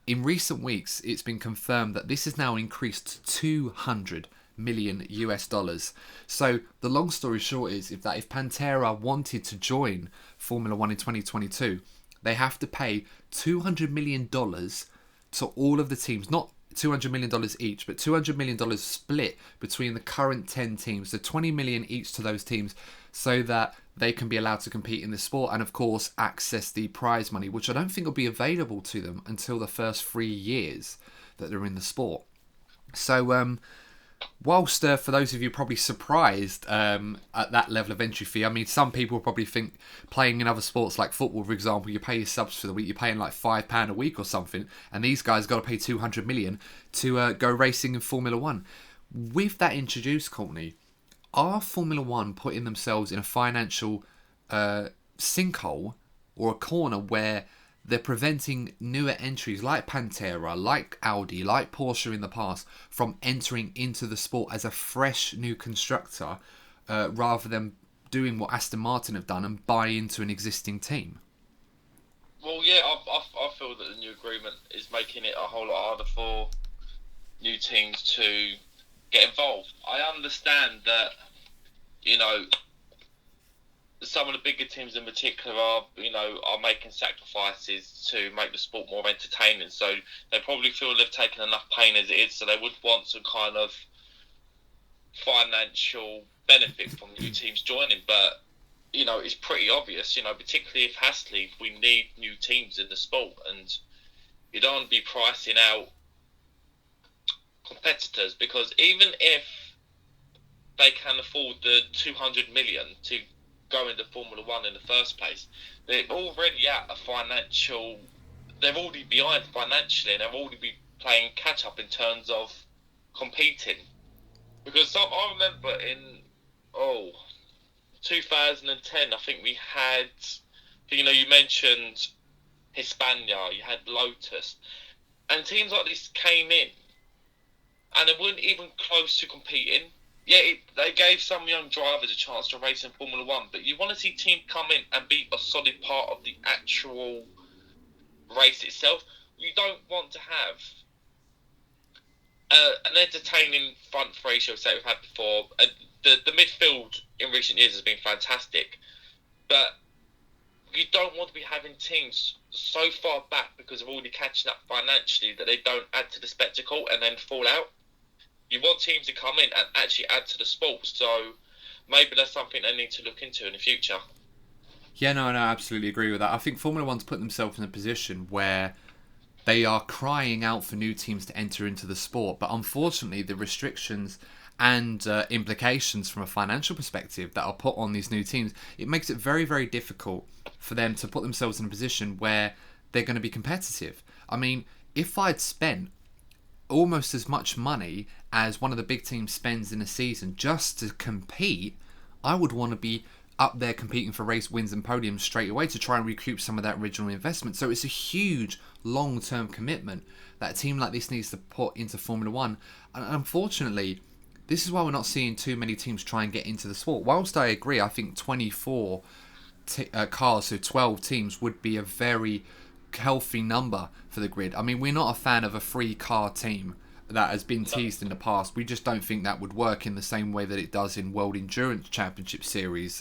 In recent weeks, it's been confirmed that this has now increased to $200 million US dollars. So the long story short is if Pantera wanted to join Formula One in 2022, they have to pay $200 million to all of the teams, not $200 million each, but $200 million split between the current 10 teams, so $20 million each to those teams, so that they can be allowed to compete in the sport and, of course, access the prize money, which I don't think will be available to them until the first 3 years that they're in the sport. So, whilst for those of you probably surprised at that level of entry fee, I mean, some people probably think playing in other sports like football, for example, you pay your subs for the week, you're paying like £5 a week or something, and these guys got to pay 200 million to go racing in Formula One. With that introduced, Courtney, are Formula One putting themselves in a financial sinkhole or a corner where they're preventing newer entries like Pantera, like Audi, like Porsche in the past from entering into the sport as a fresh new constructor rather than doing what Aston Martin have done and buy into an existing team? Well, yeah, I feel that the new agreement is making it a whole lot harder for new teams to get involved. I understand that, you know, some of the bigger teams in particular are making sacrifices to make the sport more entertaining. So they probably feel they've taken enough pain as it is, so they would want some kind of financial benefit from new teams joining. But, it's pretty obvious, particularly if Hastily, we need new teams in the sport, and you don't want to be pricing out competitors, because even if they can afford the 200 million to go into Formula One in the first place, they're already they're already behind financially, and they're already be playing catch up in terms of competing. Because I remember in 2010, I think we had, you mentioned Hispania, you had Lotus, and teams like this came in and they weren't even close to competing. Yeah, they gave some young drivers a chance to race in Formula One, but you want to see teams come in and be a solid part of the actual race itself. You don't want to have an entertaining front three, shall we say, we've had before. The midfield in recent years has been fantastic, but you don't want to be having teams so far back because they're already catching up financially that they don't add to the spectacle and then fall out. You want teams to come in and actually add to the sport, so maybe that's something they need to look into in the future. Yeah, no, I absolutely agree with that. I think Formula One's put themselves in a position where they are crying out for new teams to enter into the sport, but unfortunately the restrictions and implications from a financial perspective that are put on these new teams, it makes it very, very difficult for them to put themselves in a position where they're going to be competitive. I mean, if I'd spent almost as much money as one of the big teams spends in a season just to compete, I would want to be up there competing for race wins and podiums straight away to try and recoup some of that original investment. So it's a huge long-term commitment that a team like this needs to put into Formula One. And unfortunately, this is why we're not seeing too many teams try and get into the sport. Whilst I agree, I think 24 cars, so 12 teams, would be a very healthy number for the grid. I mean, we're not a fan of a 3-car team that has been teased in the past. We just don't think that would work in the same way that it does in World Endurance Championship Series.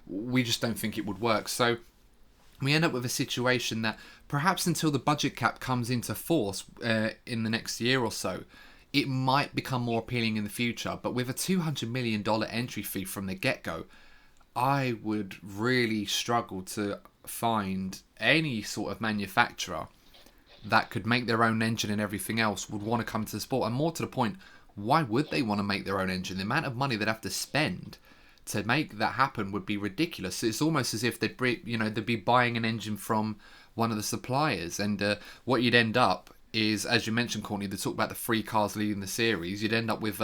We just don't think it would work. So we end up with a situation that perhaps until the budget cap comes into force in the next year or so, it might become more appealing in the future. But with a $200 million entry fee from the get-go, I would really struggle to find any sort of manufacturer that could make their own engine and everything else would want to come to the sport. And more to the point, why would they want to make their own engine? The amount of money they'd have to spend to make that happen would be ridiculous. It's almost as if they'd be buying an engine from one of the suppliers. And what you'd end up is, as you mentioned, Courtney, they talk about the 3 cars leading the series. You'd end up with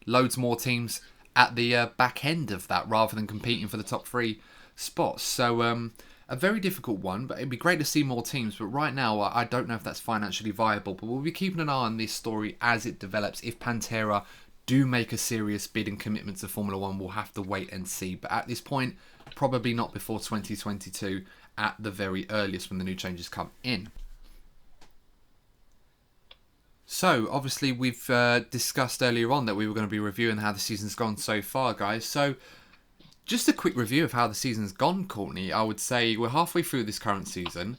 loads more teams at the back end of that rather than competing for the top 3 spots. So a very difficult one, but it'd be great to see more teams. But right now, I don't know if that's financially viable. But we'll be keeping an eye on this story as it develops. If Pantera do make a serious bid and commitment to Formula 1, we'll have to wait and see. But at this point, probably not before 2022 at the very earliest when the new changes come in. So, obviously, we've discussed earlier on that we were going to be reviewing how the season's gone so far, guys. So, just a quick review of how the season's gone, Courtney. I would say we're halfway through this current season,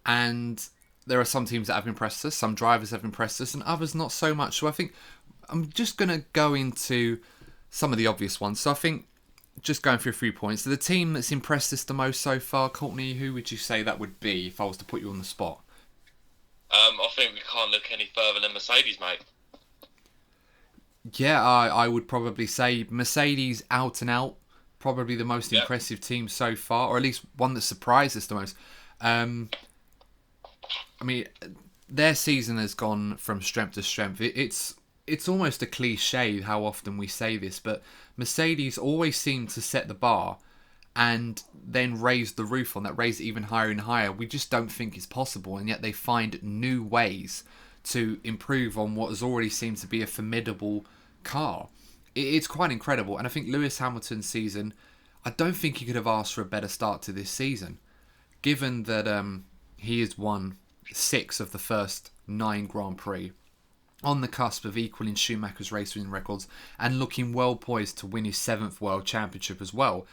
and there are some teams that have impressed us, some drivers have impressed us, and others not so much. So, I think I'm just going to go into some of the obvious ones. So, I think just going through a few points. So, the team that's impressed us the most so far, Courtney, who would you say that would be if I was to put you on the spot? I think we can't look any further than Mercedes, mate. Yeah, I would probably say Mercedes out and out, probably the most impressive team so far, or at least one that surprised us the most. I mean, their season has gone from strength to strength. It's almost a cliche how often we say this, but Mercedes always seem to set the bar and then raise the roof on that, raise it even higher and higher. We just don't think it's possible, and yet they find new ways to improve on what has already seemed to be a formidable car. It's quite incredible, and I think Lewis Hamilton's season, I don't think he could have asked for a better start to this season, given that he has won 6 of the first 9 Grand Prix, on the cusp of equaling Schumacher's race winning records, and looking well poised to win his 7th World Championship as well.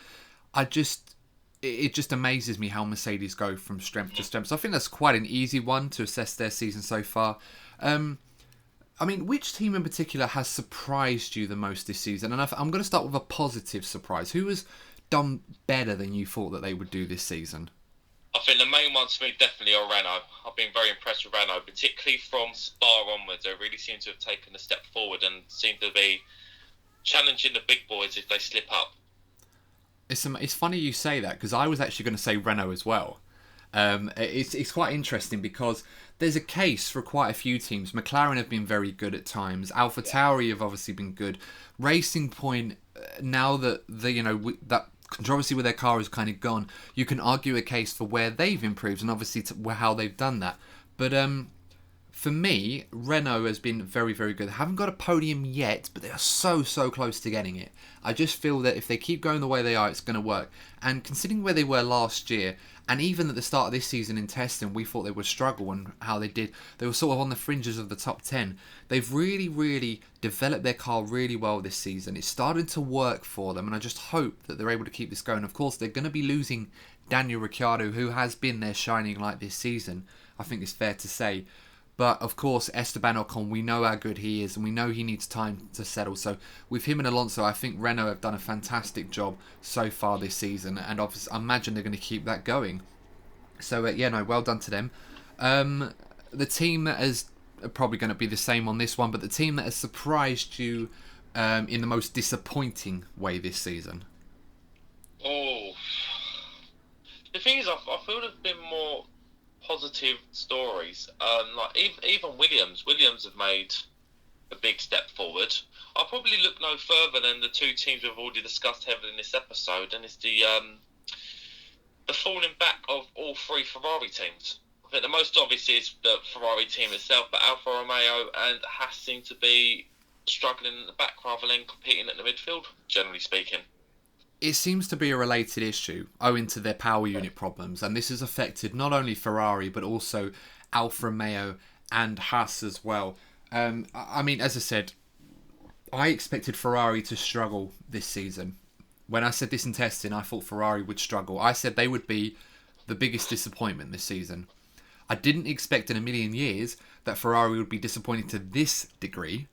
It just amazes me how Mercedes go from strength to strength. So I think that's quite an easy one to assess their season so far. I mean, which team in particular has surprised you the most this season? And I'm going to start with a positive surprise. Who has done better than you thought that they would do this season? I think the main ones for me definitely are Renault. I've been very impressed with Renault, particularly from Spa onwards. They really seem to have taken a step forward and seem to be challenging the big boys if they slip up. It's funny you say that, because I was actually going to say Renault as well. It's quite interesting because there's a case for quite a few teams. McLaren have been very good at times. AlphaTauri have obviously been good. Racing Point, now that that controversy with their car is kind of gone, you can argue a case for where they've improved and obviously how they've done that. But for me, Renault has been very, very good. They haven't got a podium yet, but they are so close to getting it. I just feel that if they keep going the way they are, it's going to work. And considering where they were last year, and even at the start of this season in testing, we thought they would struggle, and how they did. They were sort of on the fringes of the top 10. They've really, really developed their car really well this season. It's starting to work for them, and I just hope that they're able to keep this going. Of course, they're going to be losing Daniel Ricciardo, who has been their shining light this season. I think it's fair to say. But, of course, Esteban Ocon, we know how good he is, and we know he needs time to settle. So, with him and Alonso, I think Renault have done a fantastic job so far this season. And obviously, I imagine they're going to keep that going. So, well done to them. The team that is probably going to be the same on this one, but the team that has surprised you in the most disappointing way this season. Oh. The thing is, I feel there's been more positive stories. Like even Williams have made a big step forward. I'll probably look no further than the 2 teams we've already discussed heavily in this episode, and it's the falling back of all 3 Ferrari teams. I think the most obvious is the Ferrari team itself, but Alfa Romeo and Haas seem to be struggling at the back rather than competing at the midfield, generally speaking. It seems to be a related issue owing to their power unit problems, and this has affected not only Ferrari but also Alfa Romeo and Haas as well. I mean, as I said, I expected Ferrari to struggle this season. When I said this in testing, I thought Ferrari would struggle. I said they would be the biggest disappointment this season. I didn't expect in a million years that Ferrari would be disappointing to this degree.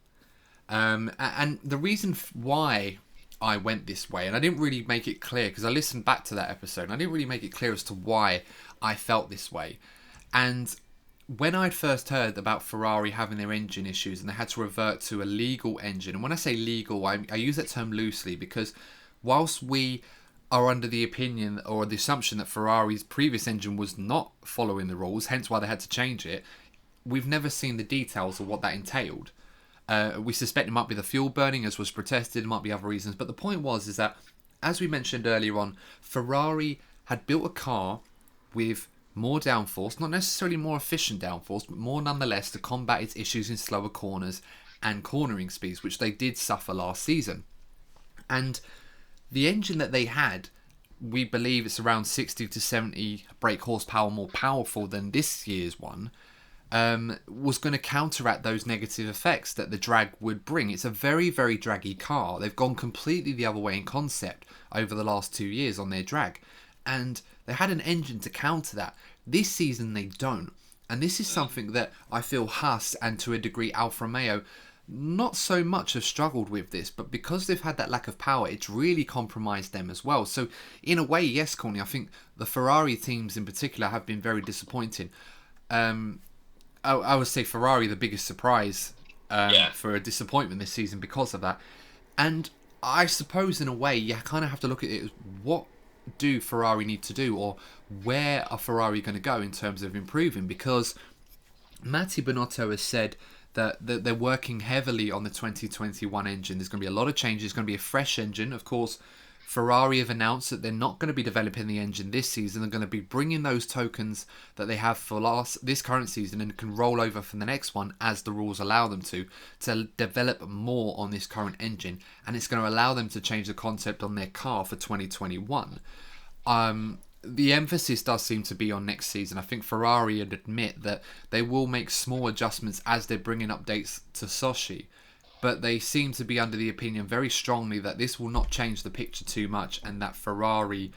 And the reason why I went this way, and I didn't really make it clear because I listened back to that episode and I didn't really make it clear as to why I felt this way. And when I'd first heard about Ferrari having their engine issues and they had to revert to a legal engine, and when I say legal, I use that term loosely because whilst we are under the opinion or the assumption that Ferrari's previous engine was not following the rules, hence why they had to change it, we've never seen the details of what that entailed. We suspect it might be the fuel burning, as was protested. It might be other reasons. But the point is that, as we mentioned earlier on, Ferrari had built a car with more downforce, not necessarily more efficient downforce, but more nonetheless to combat its issues in slower corners and cornering speeds, which they did suffer last season. And the engine that they had, we believe it's around 60 to 70 brake horsepower more powerful than this year's one, was going to counteract those negative effects that the drag would bring. It's a very, very draggy car. They've gone completely the other way in concept over the last 2 years on their drag. And they had an engine to counter that. This season they don't. And this is something that I feel Haas and to a degree Alfa Romeo not so much have struggled with this, but because they've had that lack of power, it's really compromised them as well. So in a way, yes, Courtney, I think the Ferrari teams in particular have been very disappointing. I would say Ferrari the biggest surprise for a disappointment this season because of that. And I suppose in a way you kind of have to look at it as what do Ferrari need to do, or where are Ferrari going to go in terms of improving, because Mattia Binotto has said that they're working heavily on the 2021 engine. There's going to be a lot of changes. It's going to be a fresh engine. Of course, Ferrari have announced that they're not going to be developing the engine this season. They're going to be bringing those tokens that they have for this current season and can roll over from the next one as the rules allow them to develop more on this current engine. And it's going to allow them to change the concept on their car for 2021. The emphasis does seem to be on next season. I think Ferrari would admit that they will make small adjustments as they're bringing updates to Sochi, but they seem to be under the opinion very strongly that this will not change the picture too much, and that Ferrari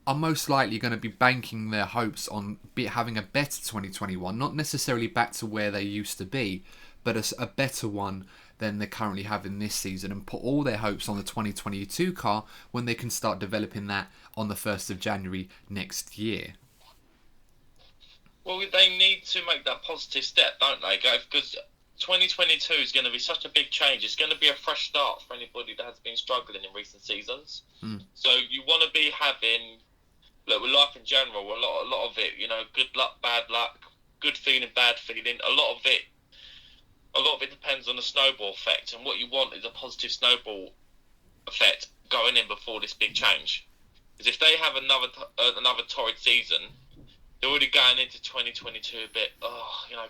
are most likely going to be banking their hopes on having a better 2021, not necessarily back to where they used to be, but a better one than they currently have in this season, and put all their hopes on the 2022 car when they can start developing that on the 1st of January next year. Well, they need to make that positive step, don't they? Because 2022 is going to be such a big change. It's going to be a fresh start for anybody that has been struggling in recent seasons. So you want to be having, look, with life in general, a lot of it, good luck, bad luck, good feeling, bad feeling. A lot of it depends on the snowball effect, and what you want is a positive snowball effect going in before this big change. Because if they have another torrid season, they're already going into 2022 a bit,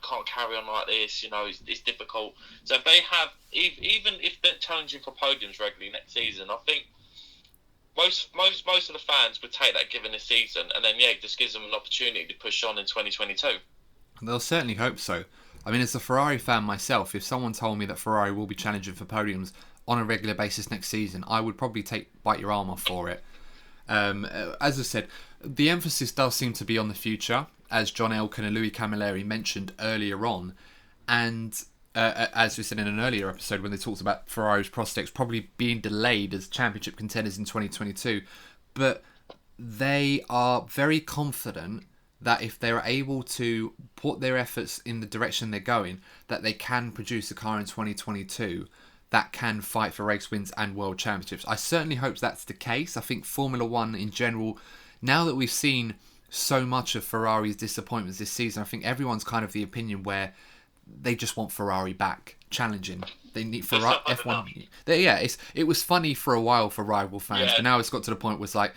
can't carry on like this, it's difficult. So if they have, even if they're challenging for podiums regularly next season, I think most of the fans would take that given this season, and then, it just gives them an opportunity to push on in 2022. They'll certainly hope so. I mean, as a Ferrari fan myself, if someone told me that Ferrari will be challenging for podiums on a regular basis next season, I would probably bite your arm off for it. As I said, the emphasis does seem to be on the future, as John Elkann and Louis Camilleri mentioned earlier on. And as we said in an earlier episode when they talked about Ferrari's prospects probably being delayed as championship contenders in 2022. But they are very confident that if they're able to put their efforts in the direction they're going, that they can produce a car in 2022 that can fight for race wins and world championships. I certainly hope that's the case. I think Formula One in general, now that we've seen so much of Ferrari's disappointments this season, I think everyone's kind of the opinion where they just want Ferrari back, challenging. They need Ferrari F1. It was funny for a while for rival fans, but now it's got to the point where it's like,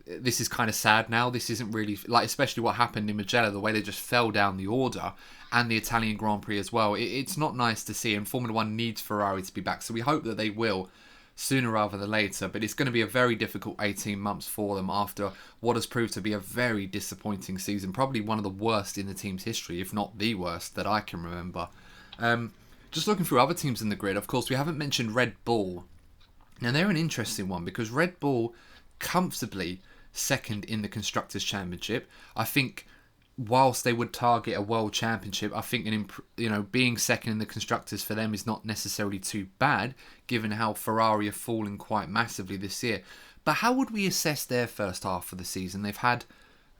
this is kind of sad now. This isn't really, especially what happened in Mugello, the way they just fell down the order, and the Italian Grand Prix as well. It's not nice to see, and Formula One needs Ferrari to be back, so we hope that they will sooner rather than later, but it's going to be a very difficult 18 months for them after what has proved to be a very disappointing season, probably one of the worst in the team's history, if not the worst that I can remember. Just looking through other teams in the grid, of course, we haven't mentioned Red Bull. Now, they're an interesting one because Red Bull comfortably second in the Constructors' Championship. I think whilst they would target a World Championship, I think being second in the Constructors for them is not necessarily too bad, given how Ferrari have fallen quite massively this year. But how would we assess their first half of the season? They've had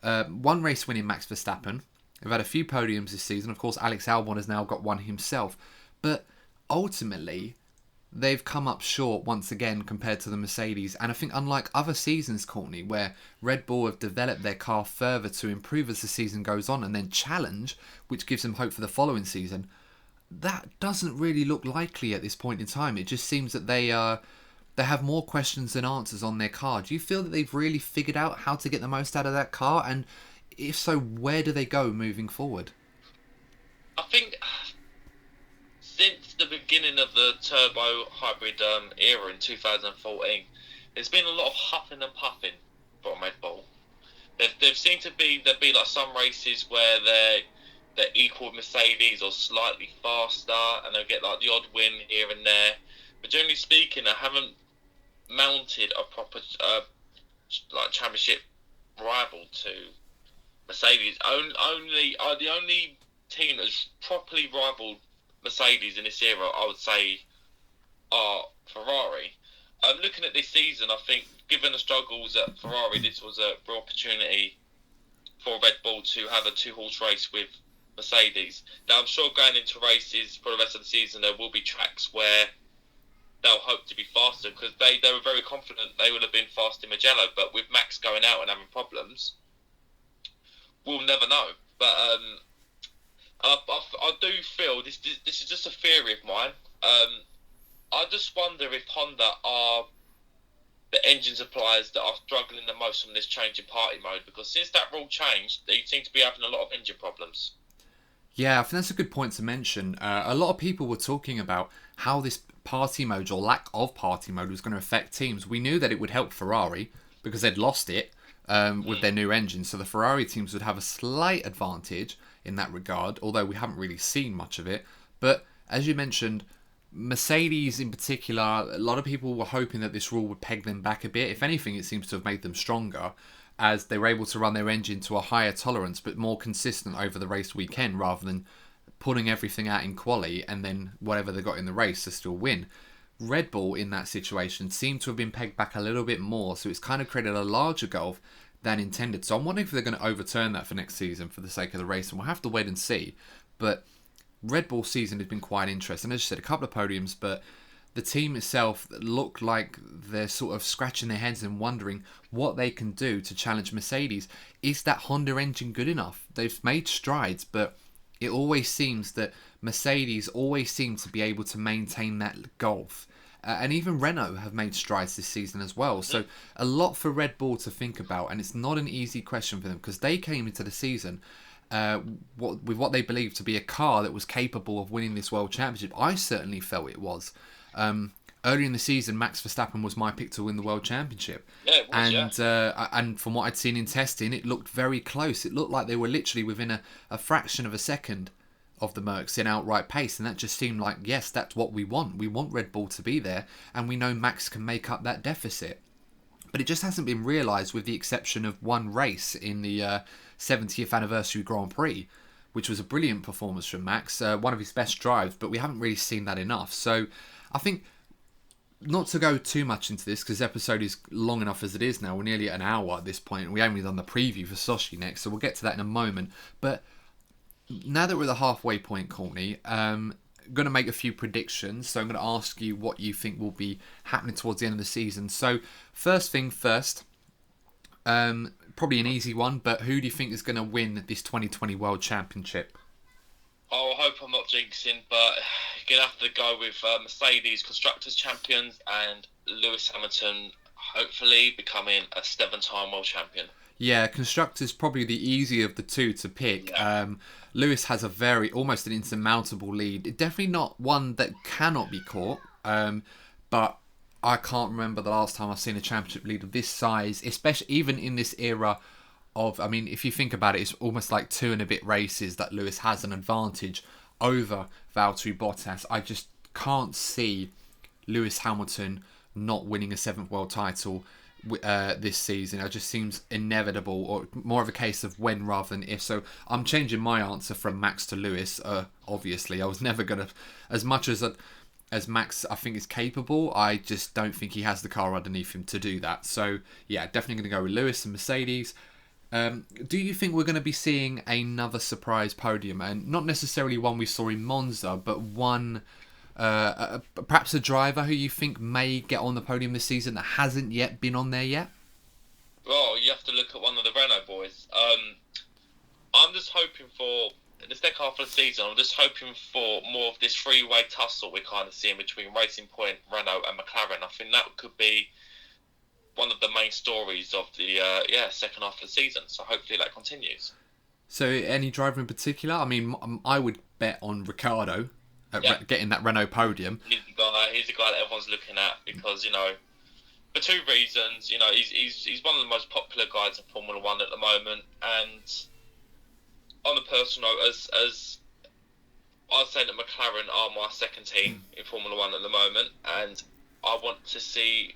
one race win in Max Verstappen. They've had a few podiums this season. Of course, Alex Albon has now got one himself. But ultimately, they've come up short once again compared to the Mercedes. And I think unlike other seasons, Courtney, where Red Bull have developed their car further to improve as the season goes on and then challenge, which gives them hope for the following season, that doesn't really look likely at this point in time. It just seems that they have more questions than answers on their car. Do you feel that they've really figured out how to get the most out of that car? And if so, where do they go moving forward? I think since the beginning of the turbo hybrid era in 2014, there's been a lot of huffing and puffing from Red Bull. They've seemed to be there'd be like some races where they're equal with Mercedes or slightly faster, and they'll get like the odd win here and there. But generally speaking, they haven't mounted a proper like championship rival to Mercedes. The only team that's properly rivaled Mercedes in this era, I would say, are Ferrari. Looking at this season, I think, given the struggles at Ferrari, this was a real opportunity for Red Bull to have a two-horse race with Mercedes. Now, I'm sure going into races for the rest of the season, there will be tracks where they'll hope to be faster, because they were very confident they would have been fast in Mugello, but with Max going out and having problems, we'll never know. But I do feel this is just a theory of mine. I just wonder if Honda are the engine suppliers that are struggling the most from this change in party mode, because since that rule changed, they seem to be having a lot of engine problems. Yeah, I think that's a good point to mention. A lot of people were talking about how this party mode or lack of party mode was going to affect teams. We knew that it would help Ferrari because they'd lost it with their new engine, so the Ferrari teams would have a slight advantage in that regard, although we haven't really seen much of it. But as you mentioned, Mercedes in particular, a lot of people were hoping that this rule would peg them back a bit. If anything, it seems to have made them stronger, as they were able to run their engine to a higher tolerance but more consistent over the race weekend, rather than putting everything out in quali and then whatever they got in the race to still win. Red Bull in that situation seemed to have been pegged back a little bit more, so it's kind of created a larger gulf than intended. So I'm wondering if they're going to overturn that for next season for the sake of the race, and we'll have to wait and see. But Red Bull season has been quite interesting. As you said, a couple of podiums, but the team itself look like they're sort of scratching their heads and wondering what they can do to challenge Mercedes. Is that Honda engine good enough? They've made strides, but it always seems that Mercedes always seem to be able to maintain that gulf. And even Renault have made strides this season as well. So a lot for Red Bull to think about, and it's not an easy question for them, because they came into the season with what they believed to be a car that was capable of winning this World Championship. I certainly felt it was. Earlier in the season, Max Verstappen was my pick to win the World Championship. Yeah, it was, and from what I'd seen in testing, it looked very close. It looked like they were literally within a fraction of a second of the Mercs in outright pace, and that just seemed like, yes, that's what we want. We want Red Bull to be there, and we know Max can make up that deficit. But it just hasn't been realised, with the exception of one race in the 70th anniversary Grand Prix, which was a brilliant performance from Max, one of his best drives, but we haven't really seen that enough. So I think, not to go too much into this, because this episode is long enough as it is now. We're nearly at an hour at this point, and we haven't even done the preview for Sochi next, so we'll get to that in a moment. But now that we're at the halfway point, Courtney, I'm going to make a few predictions. So I'm going to ask you what you think will be happening towards the end of the season. So first thing first, probably an easy one, but who do you think is going to win this 2020 World Championship? I hope I'm not jinxing, but you're going to have to go with Mercedes Constructors Champions and Lewis Hamilton hopefully becoming a 7-time World Champion. Yeah, Constructors probably the easier of the two to pick. Yeah. Lewis has almost an insurmountable lead. Definitely not one that cannot be caught, but I can't remember the last time I've seen a championship lead of this size, especially even in this era of, I mean, if you think about it, it's almost like 2 and a bit races that Lewis has an advantage over Valtteri Bottas. I just can't see Lewis Hamilton not winning a 7th world title this season. It just seems inevitable, or more of a case of when rather than if. So I'm changing my answer from Max to Lewis. Obviously, I was never going to, as much as Max I think is capable, I just don't think he has the car underneath him to do that. So yeah, definitely going to go with Lewis and Mercedes. Do you think we're going to be seeing another surprise podium, and not necessarily one we saw in Monza, but one perhaps a driver who you think may get on the podium this season that hasn't yet been on there yet? Well, you have to look at one of the Renault boys. I'm just hoping for in the second half of the season, I'm just hoping for more of this three-way tussle we're kind of seeing between Racing Point, Renault, and McLaren. I think that could be one of the main stories of the second half of the season. So hopefully that continues. So, any driver in particular? I mean, I would bet on Ricciardo at getting that Renault podium. He's the guy that everyone's looking at because, you know, for two reasons. You know, he's one of the most popular guys in Formula One at the moment, and on a personal note, as I'd say that McLaren are my second team in Formula One at the moment, and I want to see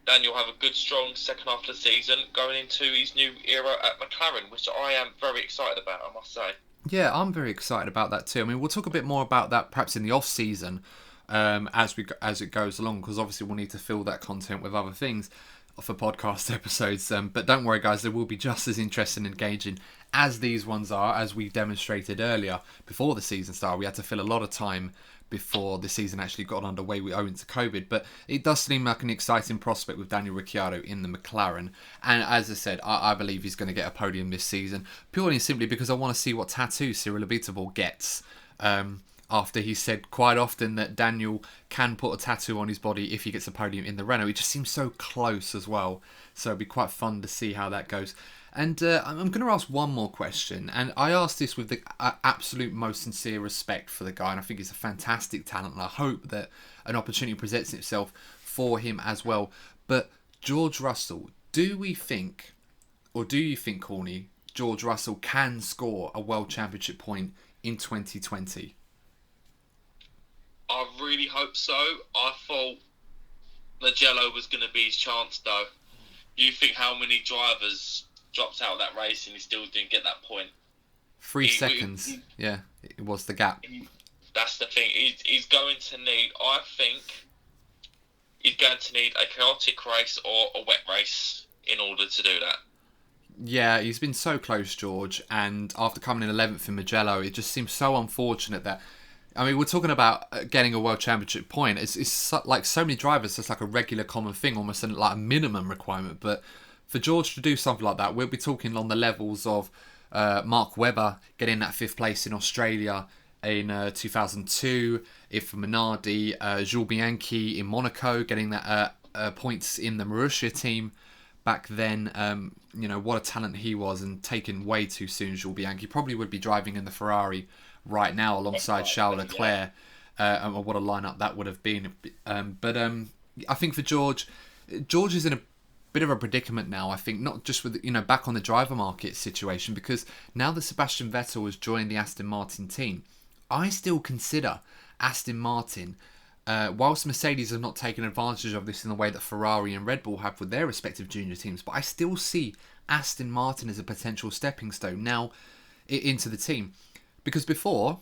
Daniel have a good, strong second half of the season going into his new era at McLaren, which I am very excited about, I must say. Yeah, I'm very excited about that too. I mean, we'll talk a bit more about that perhaps in the off season as it goes along, because obviously we'll need to fill that content with other things for podcast episodes. But don't worry, guys, they will be just as interesting and engaging as these ones are, as we demonstrated earlier before the season started. We had to fill a lot of time before the season actually got underway, we owing to COVID, but it does seem like an exciting prospect with Daniel Ricciardo in the McLaren. And as I said, I believe he's going to get a podium this season, purely and simply because I want to see what tattoo Cyril Abiteboul gets. After he said quite often that Daniel can put a tattoo on his body if he gets a podium in the Renault. It just seems so close as well, so it'd be quite fun to see how that goes. And I'm going to ask one more question, and I ask this with the absolute most sincere respect for the guy, and I think he's a fantastic talent, and I hope that an opportunity presents itself for him as well. But George Russell, do you think, Courtney, George Russell can score a World Championship point in 2020? I really hope so. I thought Mugello was going to be his chance, though. You think how many drivers dropped out of that race and he still didn't get that point? 3 seconds. Yeah, it was the gap. That's the thing. He's going to need, I think, he's going to need a chaotic race or a wet race in order to do that. Yeah, he's been so close, George, and after coming in 11th in Mugello, it just seems so unfortunate that, I mean, we're talking about getting a World Championship point. It's like so many drivers, it's like a regular common thing, almost like a minimum requirement. But for George to do something like that, we'll be talking on the levels of Mark Webber getting that 5th place in Australia in 2002, if Minardi, Jules Bianchi in Monaco getting that points in the Marussia team back then. You know, what a talent he was, and taken way too soon, Jules Bianchi. Probably would be driving in the Ferrari right now alongside Charles Leclerc, and what a lineup that would have been. But I think for George is in a bit of a predicament now. I think not just with, you know, back on the driver market situation, because now that Sebastian Vettel has joined the Aston Martin team, I still consider Aston Martin, whilst Mercedes have not taken advantage of this in the way that Ferrari and Red Bull have with their respective junior teams, but I still see Aston Martin as a potential stepping stone now into the team. Because before,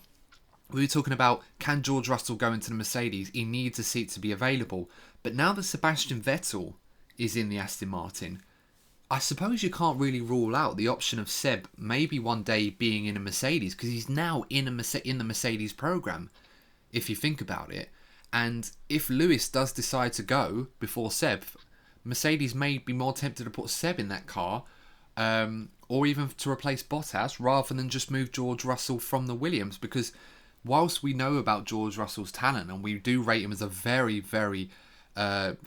we were talking about, can George Russell go into the Mercedes? He needs a seat to be available. But now that Sebastian Vettel is in the Aston Martin, I suppose you can't really rule out the option of Seb maybe one day being in a Mercedes, because he's now in the Mercedes program, if you think about it. And if Lewis does decide to go before Seb, Mercedes may be more tempted to put Seb in that car, or even to replace Bottas, rather than just move George Russell from the Williams. Because whilst we know about George Russell's talent, and we do rate him as a very, very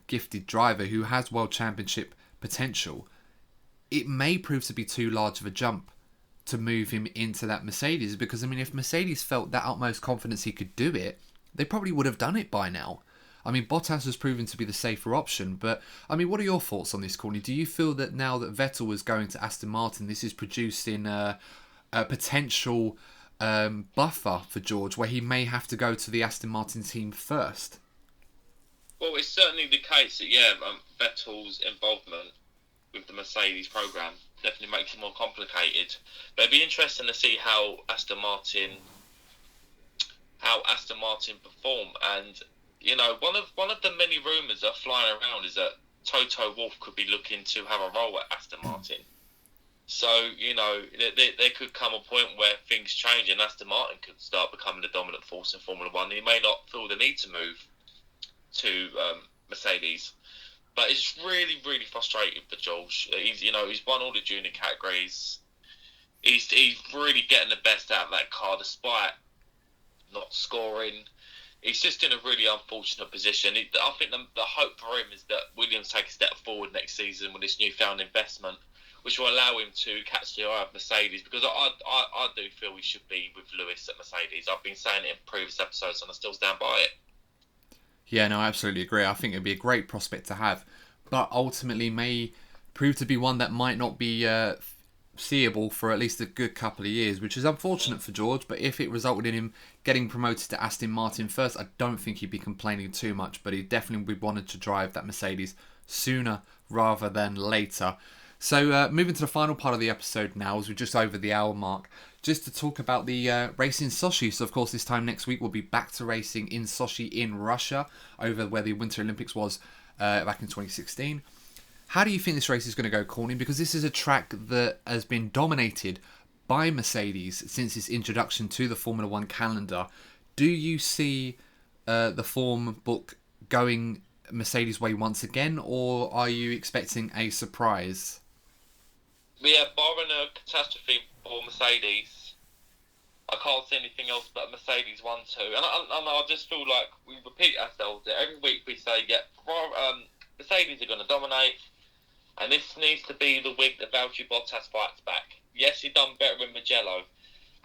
gifted driver who has World Championship potential, it may prove to be too large of a jump to move him into that Mercedes. Because, I mean, if Mercedes felt that utmost confidence he could do it, they probably would have done it by now. I mean, Bottas has proven to be the safer option, but, I mean, what are your thoughts on this, Courtney? Do you feel that now that Vettel is going to Aston Martin, this is producing a potential buffer for George, where he may have to go to the Aston Martin team first? Well, it's certainly the case that, Vettel's involvement with the Mercedes program definitely makes it more complicated. But it'd be interesting to see how Aston Martin perform. And you know, one of the many rumours that are flying around is that Toto Wolff could be looking to have a role at Aston Martin. So, you know, there could come a point where things change and Aston Martin could start becoming the dominant force in Formula One. He may not feel the need to move to Mercedes. But it's really, really frustrating for George. He's won all the junior categories. he's really getting the best out of that car despite not scoring. He's just in a really unfortunate position. I think the hope for him is that Williams take a step forward next season with this newfound investment, which will allow him to catch the eye of Mercedes, because I do feel we should be with Lewis at Mercedes. I've been saying it in previous episodes and I still stand by it. Yeah, no, I absolutely agree. I think it'd be a great prospect to have, but ultimately may prove to be one that might not be seeable for at least a good couple of years, which is unfortunate for George. But if it resulted in him getting promoted to Aston Martin first, I don't think he'd be complaining too much, but he definitely would wanted to drive that Mercedes sooner rather than later. So moving to the final part of the episode now, as we're just over the hour mark, just to talk about the race in Sochi. So of course this time next week we'll be back to racing in Sochi in Russia, over where the Winter Olympics was back in 2016. How do you think this race is going to go, Courtney? Because this is a track that has been dominated by Mercedes since its introduction to the Formula One calendar. Do you see the form book going Mercedes' way once again, or are you expecting a surprise? Yeah, barring a catastrophe for Mercedes, I can't see anything else but Mercedes 1-2. And I just feel like we repeat ourselves. Every week we say, Mercedes are going to dominate. And this needs to be the week that Valtteri Bottas fights back. Yes, he done better in Mugello.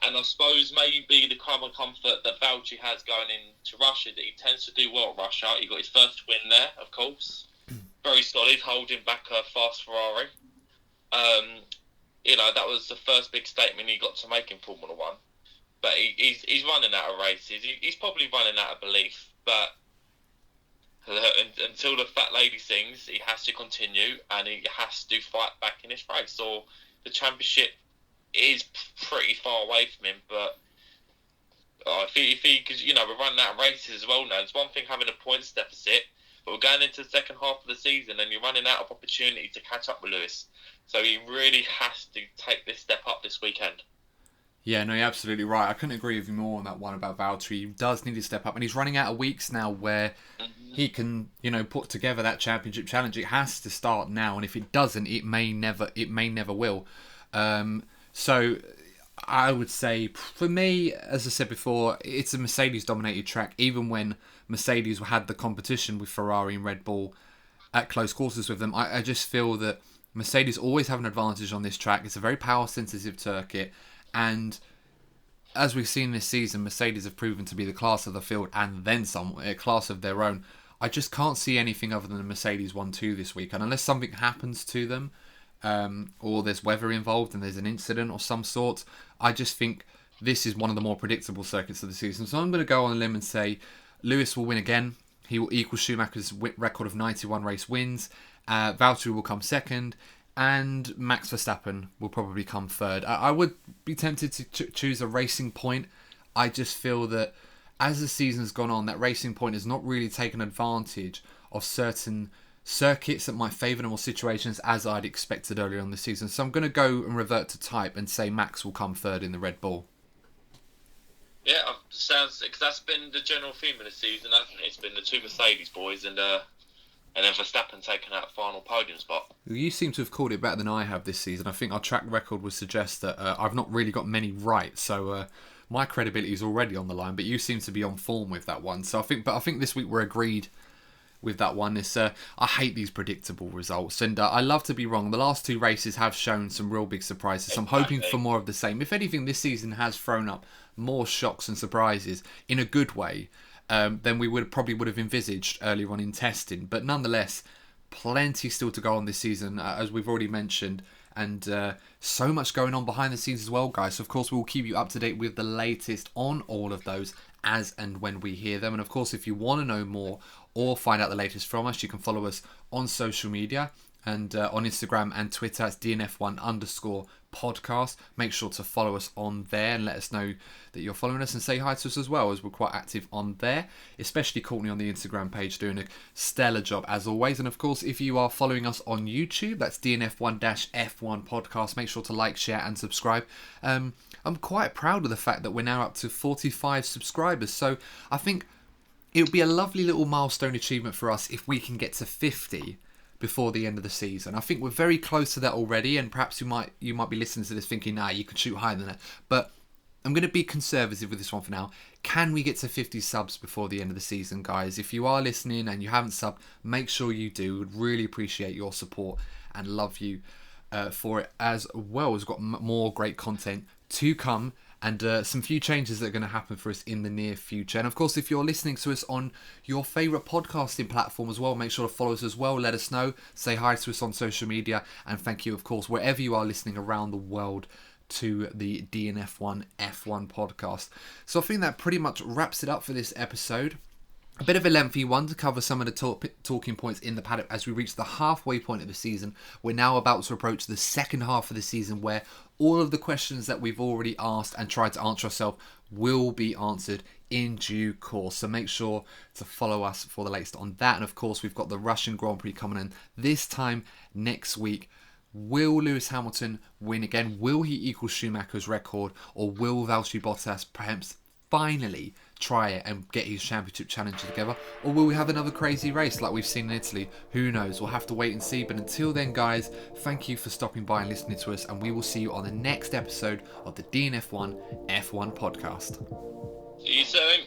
And I suppose maybe the kind of comfort that Valtteri has going into Russia, that he tends to do well at Russia. He got his first win there, of course. Very solid, holding back a fast Ferrari. That was the first big statement he got to make in Formula One. But he's running out of races. He's probably running out of belief. But until the fat lady sings, he has to continue and he has to fight back in this race, or the championship is pretty far away from him. But if he, because we're running out of races as well now. It's one thing having a points deficit, but we're going into the second half of the season and you're running out of opportunity to catch up with Lewis. So he really has to take this step up this weekend. Yeah, no, you're absolutely right. I couldn't agree with you more on that one about Valtteri. He does need to step up, and he's running out of weeks now where he can, put together that championship challenge. It has to start now, and if it doesn't, it may never will. So I would say, for me, as I said before, it's a Mercedes-dominated track. Even when Mercedes had the competition with Ferrari and Red Bull at close quarters with them, I just feel that Mercedes always have an advantage on this track. It's a very power-sensitive circuit. And as we've seen this season, Mercedes have proven to be the class of the field and then some, a class of their own. I just can't see anything other than a Mercedes 1-2 this week. And unless something happens to them, or there's weather involved and there's an incident or some sort, I just think this is one of the more predictable circuits of the season. So I'm going to go on a limb and say Lewis will win again. He will equal Schumacher's record of 91 race wins. Valtteri will come second. And Max Verstappen will probably come third. I would be tempted to choose a Racing Point. I just feel that as the season's gone on, that Racing Point has not really taken advantage of certain circuits that might favour them or situations as I'd expected earlier on the season. So I'm going to go and revert to type and say Max will come third in the Red Bull. Yeah, sounds, because that's been the general theme of the season, hasn't it? It's been the two Mercedes boys and then Verstappen taking out final podium spot. You seem to have called it better than I have this season. I think our track record would suggest that I've not really got many right, so my credibility is already on the line. But you seem to be on form with that one. So I think this week we're agreed with that one. I hate these predictable results, and I love to be wrong. The last two races have shown some real big surprises. So I'm hoping for more of the same. If anything, this season has thrown up more shocks and surprises in a good way. Than we would have envisaged earlier on in testing. But nonetheless, plenty still to go on this season, as we've already mentioned. And so much going on behind the scenes as well, guys. So, of course, we'll keep you up to date with the latest on all of those as and when we hear them. And, of course, if you want to know more or find out the latest from us, you can follow us on social media. And on Instagram and Twitter, it's DNF1_podcast. Make sure to follow us on there and let us know that you're following us, and say hi to us as well, as we're quite active on there, especially Courtney on the Instagram page doing a stellar job as always. And of course, if you are following us on YouTube, that's DNF1-F1 podcast. Make sure to like, share and subscribe. I'm quite proud of the fact that we're now up to 45 subscribers, so I think it would be a lovely little milestone achievement for us if we can get to 50 before the end of the season. I think we're very close to that already, and perhaps you might be listening to this thinking, nah, you could shoot higher than that. But I'm going to be conservative with this one for now. Can we get to 50 subs before the end of the season, guys? If you are listening and you haven't subbed, make sure you do. We'd really appreciate your support and love you for it as well. We've got more great content to come, and some few changes that are going to happen for us in the near future. And of course, if you're listening to us on your favourite podcasting platform as well, make sure to follow us as well. Let us know. Say hi to us on social media. And thank you, of course, wherever you are listening around the world, to the DNF1 F1 podcast. So I think that pretty much wraps it up for this episode. A bit of a lengthy one to cover some of the talking points in the paddock as we reach the halfway point of the season. We're now about to approach the second half of the season, where all of the questions that we've already asked and tried to answer ourselves will be answered in due course. So make sure to follow us for the latest on that. And of course, we've got the Russian Grand Prix coming in this time next week. Will Lewis Hamilton win again? Will he equal Schumacher's record? Or will Valtteri Bottas perhaps finally try it and get his championship challenger together? Or will we have another crazy race like we've seen in Italy? Who knows? We'll have to wait and see. But until then, guys, thank you for stopping by and listening to us. And we will see you on the next episode of the DNF1 F1 podcast. See you soon.